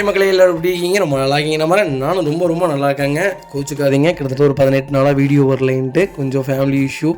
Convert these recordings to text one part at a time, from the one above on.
மக்களே எல்லாரும் எப்படி இருக்கீங்க? ரொம்ப நல்லா இருக்கீங்க. நம்ம நானும் ரொம்ப நல்லா இருக்காங்க. கோச்சுக்காதீங்க, கிட்டத்தட்ட ஒரு 18 நாளாக வீடியோ வரலைன்ட்டு கொஞ்சம் ஃபேமிலி இஷ்யூ,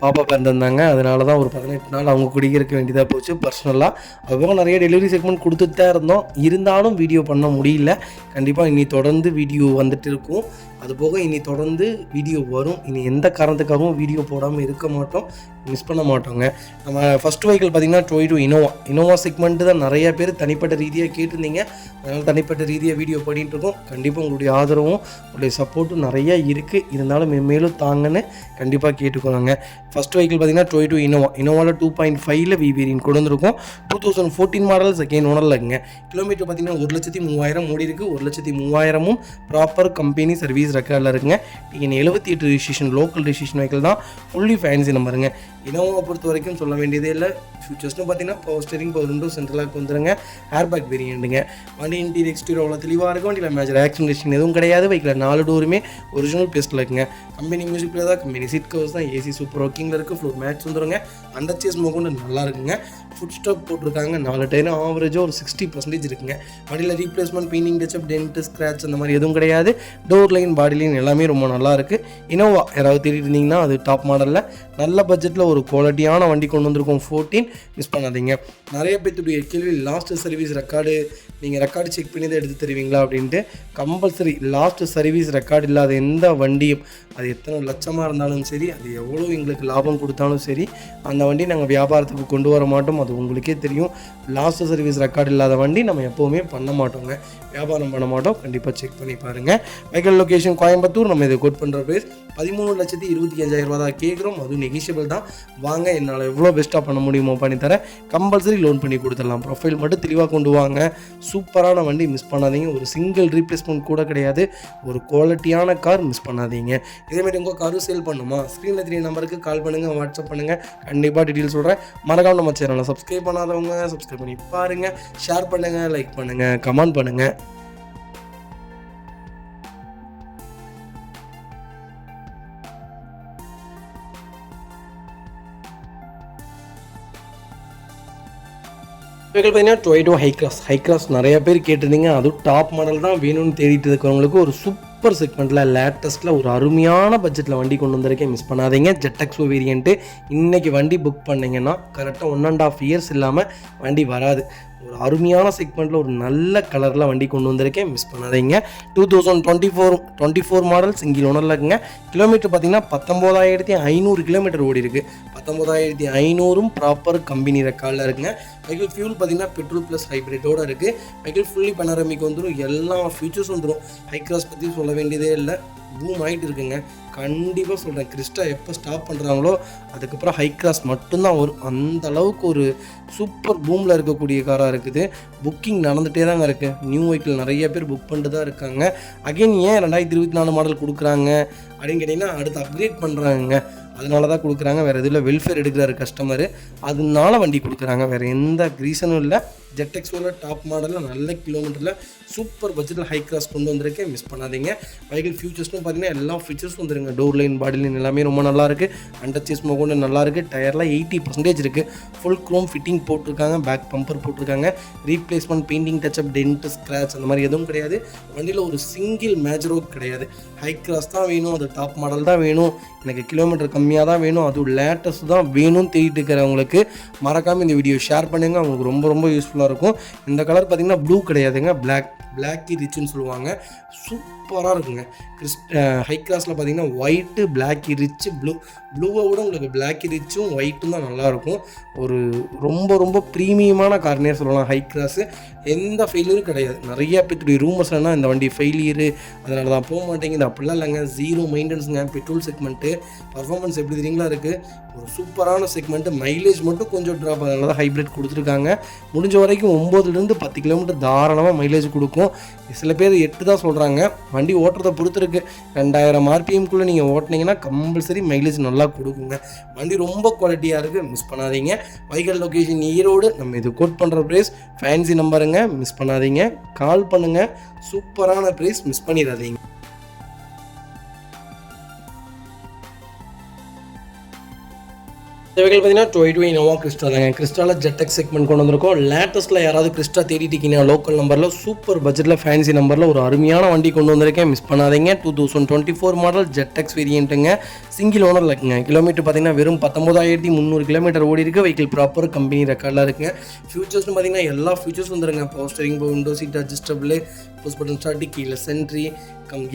பாப்பா பிறந்திருந்தாங்க. அதனால தான் ஒரு 18 நாள் அவங்க குடிக்கிறக்க வேண்டியதாக போச்சு பர்சனலாக. அதுபோக நிறைய டெலிவரி செக்மெண்ட் கொடுத்துட்டு தான் இருந்தாலும் வீடியோ பண்ண முடியல. கண்டிப்பாக இனி தொடர்ந்து வீடியோ வந்துட்டு இருக்கும். அதுபோக இனி தொடர்ந்து வீடியோ வரும். இனி எந்த காரணத்துக்காகவும் வீடியோ போடாமல் இருக்க மாட்டோம், மிஸ் பண்ண மாட்டோங்க. நம்ம ஃபஸ்ட் வெஹிக்கிள் பார்த்திங்கன்னா டொயோட்டா இனோவா செக்மெண்ட்டு தான் நிறைய பேர் தனிப்பட்ட ரீதியாக கேட்டிருந்தீங்க. அதனால் தனிப்பட்ட ரீதியாக வீடியோ பண்ணிகிட்டு இருக்கோம். கண்டிப்பாக உங்களுடைய ஆதரவும் உங்களுடைய சப்போர்ட்டும் நிறையா இருக்குது. இருந்தாலும் மேலும் தாங்கன்னு கண்டிப்பாக கேட்டுக்கோங்க. ஃபஸ்ட் வெஹிக்கிள் பார்த்திங்கன்னா டொயோட்டா இனோவாவில் 2.5 வி வேரியன்ட் கொண்டு வந்திருக்கும். 2014 மாடல் செகண்ட் ஓனரில் இருக்குங்க. கிலோமீட்டர் பார்த்திங்கன்னா 1,03,000 ஓடி இருக்குது. 1,03,000 ப்ராப்பர் கம்பெனி சர்வீஸ் ரெக்கார்டில் இருக்குங்க. TN 78 registration, local registration vehicle தான். ஃபுல்லி ஃபேன்சி நம்பருங்க. இனோவா பொறுத்த வரைக்கும் சொல்ல வேண்டியதே இல்லை. ஃபியூச்சர்ஸ்னு பார்த்தீங்கன்னா பவர் ஸ்டீரிங், பவர் விண்டோ, சென்ட்ரலாக வந்துருங்க. ஏர்பேக் வேரியண்ட்டுங்க. வண்டி இன்டீரியர் எக்ஸ்டீரியர் அவ்வளோ தெளிவாக இருக்கும். வண்டியில் மேஜர் ஆக்சிடென்ட் எதுவும் கிடையாது. வெஹிக்கில் 4 டோருமே ஒரிஜினல் பேஸ்ட்டில் இருக்குங்க. கம்பெனி மியூசிக் பிளேயர் தான், கம்பெனி சீட் கவர்ஸ் தான், ஏசி சூப்பர் ஒர்க்கிங்கில் இருக்குது. ஃப்ளோர் மேட்ச் வந்துருங்க. அண்டர் சேஸ் மோகொண்டு நல்லா இருக்குங்க. ஃபுட் ஸ்டாப் போட்டிருக்காங்க. 4 டயரும் ஆவரேஜாக ஒரு 60% இருக்குங்க. வண்டியில் replacement, painting touch up, dent, scratch அந்த மாதிரி எதுவும் கிடையாது. டோர் லைன், பாடி லைன் எல்லாமே ரொம்ப நல்லா இருக்குது. இனோவா யாராவது தேடிட்டு இருந்தீங்கன்னா அது டாப் மாடலில் நல்ல பட்ஜெட்டில் ஒரு குவாலிட்டியான வண்டி கொண்டு வந்திருக்கோம். 14 மிஸ் பண்ணாதீங்க. நிறைய பேத்துடைய கேள்வி, லாஸ்ட் சர்வீஸ் ரெக்கார்டு நீங்கள் ரெக்கார்டு செக் பண்ணி தான் எடுத்து தருவீங்களா அப்படின்ட்டு. கம்பல்சரி லாஸ்ட் சர்வீஸ் ரெக்கார்டு இல்லாத எந்த வண்டியும், அது எத்தனை லட்சமாக இருந்தாலும் சரி, அது எவ்வளோ எங்களுக்கு லாபம் கொடுத்தாலும் சரி, அந்த வண்டி நாங்கள் வியாபாரத்துக்கு கொண்டு வர மாட்டோம். அது உங்களுக்கே தெரியும். லாஸ்ட் சர்வீஸ் ரெக்கார்டு இல்லாத வண்டி நம்ம எப்போவுமே பண்ண மாட்டோங்க, வியாபாரம் பண்ண மாட்டோம். கண்டிப்பாக செக் பண்ணி பாருங்கள். Vehicle location Coimbatore. நம்ம இதை கோட் பண்ணுற ப்ரைஸ் 13,25,000 தான் கேட்குறோம். அதுவும் நெகிஷியபிள் தான். வாங்க, என்னால் எவ்வளோ பெஸ்ட்டாக பண்ண முடியுமோ பண்ணித்தரேன். கம்பல்சரி லோன் பண்ணி கொடுத்துடலாம். ப்ரொஃபைல் மட்டும் தெளிவாக கொண்டு வாங்க. சூப்பரான வண்டி, மிஸ் பண்ணாதீங்க. ஒரு சிங்கிள் ரீப்ளேஸ்மெண்ட் கூட கிடையாது. ஒரு குவாலிட்டியான கார், மிஸ் பண்ணாதீங்க. இதேமாதிரி உங்கள் காரும் சேல் பண்ணுமா? ஸ்க்ரீனில் 3 நம்பருக்கு கால் பண்ணுங்கள், வாட்ஸ்அப் பண்ணுங்கள். கண்டிப்பாக டீட்டெயில் சொல்கிறேன். மறக்காம நம்ம சேனலை சப்ஸ்கிரைப் பண்ணாதவங்க சப்ஸ்கிரைப் பண்ணி பாருங்கள். ஷேர் பண்ணுங்கள், லைக் பண்ணுங்கள், கமெண்ட் பண்ணுங்கள். பார்த்தீங்கன்னா டொயோட்டா ஹைக்ராஸ் நிறைய பேர் கேட்டிருந்தீங்க. அதுவும் டாப் மாடல் தான் வேணும்னு தேடிட்டு இருக்கிறவங்களுக்கு ஒரு சூப்பர் செக்மெண்ட்டில் லேட்டஸ்ட்டில் ஒரு அருமையான பட்ஜெட்டில் வண்டி கொண்டு வந்திருக்கேன். மிஸ் பண்ணாதீங்க. ஜெட்டெக்ஸோ வேரியண்ட்டு. இன்றைக்கி வண்டி புக் பண்ணிங்கன்னா கரெக்டாக 1.5 இயர்ஸ் இல்லாமல் வண்டி வராது. ஒரு அருமையான செக்மெண்ட்டில் ஒரு நல்ல கலரில் வண்டி கொண்டு வந்திருக்கேன். மிஸ் பண்ணாதீங்க. 2024 மாடல் சிங்கிள் ஓனரில் இருக்குங்க. கிலோமீட்டர் பார்த்திங்கன்னா 19,500 கிலோமீட்டர் ஓடி இருக்குது. 19,500 ப்ராப்பர் கம்பெனி ரெக்கார்டில் இருக்குங்க. வெஹிக்கிள் ஃபியூல் பார்த்திங்கன்னா பெட்ரோல் ப்ளஸ் ஹைப்ரிட்டோடு இருக்குது. வெஹிக்கிள் ஃபுல்லி பனரமிக் வந்துடும். எல்லா ஃபீச்சர்ஸும் வந்துடும். ஹைக்ராஸ் பற்றி சொல்ல வேண்டியதே இல்லை. பூம் ஆகிட்டு இருக்குங்க. கண்டிப்பாக சொல்கிறேன், கிறிஸ்டா எப்போ ஸ்டாப் பண்ணுறாங்களோ அதுக்கப்புறம் ஹைக்ராஸ் மட்டும்தான் வரும். அந்த அளவுக்கு ஒரு சூப்பர் பூமில் இருக்கக்கூடிய காராக இருக்குது. புக்கிங் நடந்துகிட்டே தாங்க இருக்குது. நியூ வெஹிக்கிள் நிறைய பேர் புக் பண்ணிட்டு தான் இருக்காங்க. அகைன் ஏன் 2024 மாடல் கொடுக்குறாங்க அப்படின்னு கேட்டிங்கன்னா, அடுத்து அப்கிரேட் பண்ணுறாங்க. அதனால தான் கொடுக்குறாங்க. வேறு எதுவும் இல்லை. வெல்ஃபேர் எடுக்கிறாரு கஸ்டமரு, அதனால வண்டி கொடுக்குறாங்க. வேறு எந்த ரீசனும் இல்லை. ஜெட்டெக்ஸோவில் டாப் மாடலில் நல்ல கிலோமீட்டரில் சூப்பர் பட்ஜெட்டில் ஹை கிராஸ் கொண்டு வந்திருக்கேன். மிஸ் பண்ணாதீங்க. வெஹிக்கிள் ஃபியூச்சர்ஸ்னு பார்த்தீங்கன்னா எல்லா ஃபீச்சர்ஸும் வந்துருங்க. டோர் லைன், பாடி லைன் எல்லாமே ரொம்ப நல்லாயிருக்கு. அண்டர் சேஸ் மோகொண்டு நல்லாயிருக்கு. டயர்லாம் 80% இருக்குது. ஃபுல் க்ரோம் ஃபிட்டிங் போட்டிருக்காங்க. பேக் பம்பர் போட்டிருக்காங்க. Replacement, painting touch up, dent, scratch அந்த மாதிரி எதுவும் கிடையாது. வண்டியில் ஒரு சிங்கிள் மேஜரோ கிடையாது. ஹை கிராஸ் தான் வேணும், அது டாப் மாடல் தான் வேணும், எனக்கு கிலோமீட்டர் கம்மியாக தான் வேணும், அதுவும் லேட்டஸ்ட் தான் வேணும்னு தேடிட்டு இருக்கிறவங்களுக்கு மறக்காமல் இந்த வீடியோ ஷேர் பண்ணுங்கள். அவங்களுக்கு ரொம்ப யூஸ்ஃபுல்லாக இருக்கும். இந்த கலர் பார்த்திங்கன்னா ப்ளூ கிடையாதுங்க, பிளாக்கி ரிச்சுன்னு சொல்லுவாங்க. சூப்பராக இருக்குங்க. ஹை கிராஸில் பார்த்தீங்கன்னா ஒயிட்டு, பிளாக்கி ரிச்சு, ப்ளூவை விட உங்களுக்கு பிளாக்கி ரிச்சும் ஒயிட்டும் தான் நல்லாயிருக்கும். ஒரு ரொம்ப ப்ரீமியமான கார்னே சொல்லலாம். ஹை கிராஸு எந்த ஃபெயிலியரும் கிடையாது. நிறையா பேத்துடைய ரூமர்ஸ்னா இந்த வண்டி ஃபெயிலியரு, அதனால தான் போக மாட்டேங்குது. அப்படிலாம் இல்லைங்க. 0 மெயின்டெனன்ஸுங்க. Petrol segment. பர்ஃபார்மன்ஸ் எப்படி தெரியுங்களா இருக்குது. ஒரு சூப்பரான செக்மெண்ட்டு. மைலேஜ் மட்டும் கொஞ்சம் ட்ராப், அதனால தான் ஹைப்ரிட் கொடுத்துருக்காங்க. முடிஞ்ச வரைக்கும் 9லேருந்து 10 கிலோமீட்டர் தாராளமாக மைலேஜ் கொடுக்கும். சில பேர் 8 தான் சொல்கிறாங்க. வண்டி ஓட்டுறதை பொறுத்திருக்கு. 2000 RPMக்குள்ளே நீங்கள் ஓட்டினீங்கன்னா கம்பல்சரி மைலேஜ் நல்லா கொடுக்குங்க. வண்டி ரொம்ப குவாலிட்டியாக இருக்குது. மிஸ் பண்ணாதீங்க. Vehicle location Erode. நம்ம இது கோட் பண்ணுற ப்ரைஸ் ஃபேன்சி நம்பருங்க. மிஸ் பண்ணாதீங்க. கால் பண்ணுங்கள். சூப்பரான ப்ரைஸ், மிஸ் பண்ணிடாதீங்க. இந்த வெஹிக்கிள் பார்த்தீங்கன்னா டொயோட்டா இனோவா கிறிஸ்டா தாங்க. கிறிஸ்டாவில் ஜெட்டெக்ஸ் செக்மெண்ட் கொண்டு வந்திருக்கோம். லேட்டஸ்ட்டில் யாராவது கிறிஸ்டா தேடிட்டு இருக்கீங்க லோக்கல் நம்பரில் சூப்பர் பட்ஜெட்டில் ஃபேன்சி நம்பரில் ஒரு அருமையான வண்டி கொண்டு வந்திருக்கேன். மிஸ் பண்ணாதீங்க. 2024 மாடல் ஜெட்டெக்ஸ் வேரியண்ட்டுங்க. சிங்கிள் ஓனரில் இருக்குங்க. கிலோமீட்டர் பார்த்தீங்கன்னா வெறும் 19,300 கிலோமீட்டர் ஓடி இருக்குது. வெஹிக்கிள் ப்ராப்பர் கம்பெனி ரெக்கார்டில் இருக்குங்க. ஃபியூச்சர்ஸ்னு பார்த்தீங்கன்னா எல்லா ஃபியூச்சர்ஸ் வந்துருங்க. Power steering, window seat adjustable, push button start, கீழே சென்ட்ரி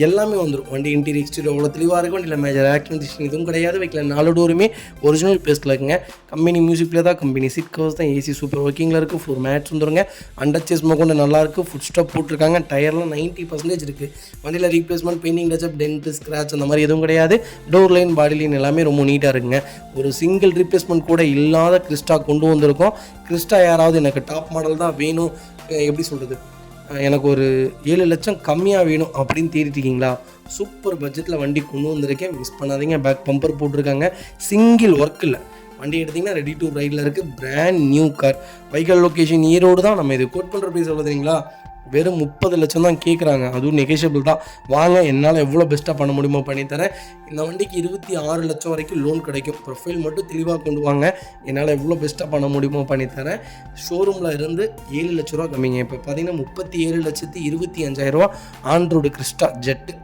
எல்லாமே வந்துடும். வண்டி இன்டீரியர் எக்ஸ்டீரியர் அவ்வளோ தெளிவாக இருக்கும். வண்டியில் மேஜர் ஆக்சிடென்ட் இதுவும் கிடையாது. வைக்கல 4 டோருமே ஒரிஜினல் பேஸ்ட்டில் இருக்குங்க. கம்பெனி மியூசிக் பிளே தான், கம்பெனி சீட் கவர்ஸ் தான், ஏசி சூப்பர் ஒர்க்கிங்கில் இருக்குது. 4 மேட்ஸ் வந்துருங்க. அண்டர் சேஸ் கொண்டு நல்லாயிருக்கு. ஃபுட் ஸ்டாப் போட்டிருக்காங்க. டயர்லாம் 90% இருக்குது. வண்டியில் replacement, painting, touch up, dent, scratch அந்த மாதிரி எதுவும் கிடையாது. டோர் லைன், பாடி லைன் எல்லாமே ரொம்ப நீட்டாக இருக்குங்க. ஒரு சிங்கிள் ரீப்ளேஸ்மெண்ட் கூட இல்லாத கிறிஸ்டா கொண்டு வந்திருக்கோம். கிறிஸ்டா யாராவது எனக்கு டாப் மாடல் தான் வேணும், எப்படி சொல்கிறது, எனக்கு ஒரு 7 லட்சம் கம்மியாக வேணும் அப்படின்னு தேடிட்டீங்களா, சூப்பர் பட்ஜெட்டில் வண்டி கொண்டு வந்திருக்கேன். மிஸ் பண்ணாதீங்க. பேக் பம்பர் போட்டிருக்காங்க. சிங்கிள் ஒர்க் இல்லை. வண்டி எடுத்திங்கன்னா ரெடி டு ரைடில் இருக்குது. Brand new car. Vehicle location Erode தான். நம்ம இது கோட் பண்ணுற ப்ரைஸ் சொல்லுறீங்களா, வெறும் 30 லட்சம் தான் கேட்குறாங்க. அதுவும் நெகோஷியபிள் தான். வாங்க, என்னால் எவ்வளோ பெஸ்ட்டாக பண்ண முடியுமோ பண்ணித்தரேன். இந்த வண்டிக்கு 26 லட்சம் வரைக்கும் லோன் கிடைக்கும். ப்ரொஃபைல் மட்டும் தெளிவாக கொண்டு வாங்க, என்னால் எவ்வளோ பெஸ்ட்டாக பண்ண முடியுமோ பண்ணித்தரேன். ஷோரூமில் இருந்து 7 லட்ச ரூபா கம்மிங்க. இப்போ பார்த்தீங்கன்னா 37,25,000 ஆண்ட்ராய்டு கிறிஸ்டா ஜெட்டு.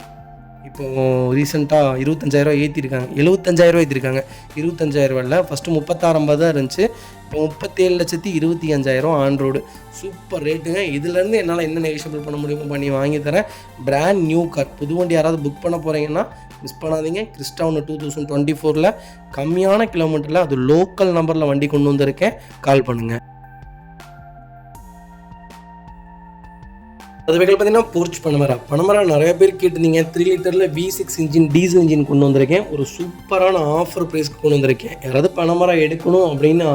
இப்போது ரீசெண்டாக 25,000 ஏற்றிருக்காங்க. 75,000 ஏற்றிருக்காங்க. 25,000 ஃபஸ்ட்டு 36,50 தான் இருந்துச்சு. இப்போ 37,25,000 ஆண்ட்ராய்டு. சூப்பர் ரேட்டுங்க. இதுலேருந்து என்னால் என்ன நெகோஷியபிள் பண்ண முடியுமோ பண்ணி வாங்கி தரேன். Brand new car. புது வண்டி யாராவது புக் பண்ண போகிறீங்கன்னா மிஸ் பண்ணாதீங்க. கிறிஸ்டா ஒன்று 2024 கம்மியான கிலோமீட்டரில் அது லோக்கல் நம்பரில் வண்டி கொண்டு வந்திருக்கேன். கால் பண்ணுங்கள். அது வெஹிக்கிள் பார்த்தீங்கன்னா போர்ச் பனமரா நிறைய பேர் கேட்டிருந்தீங்க. 3 லிட்டரில் V6 இன்ஜின் டீசல் இன்ஜின் கொண்டு வந்திருக்கேன். ஒரு சூப்பரான ஆஃபர் ப்ரைஸ்க்கு கொண்டு வந்திருக்கேன். யாராவது பனமரா எடுக்கணும் அப்படின்னு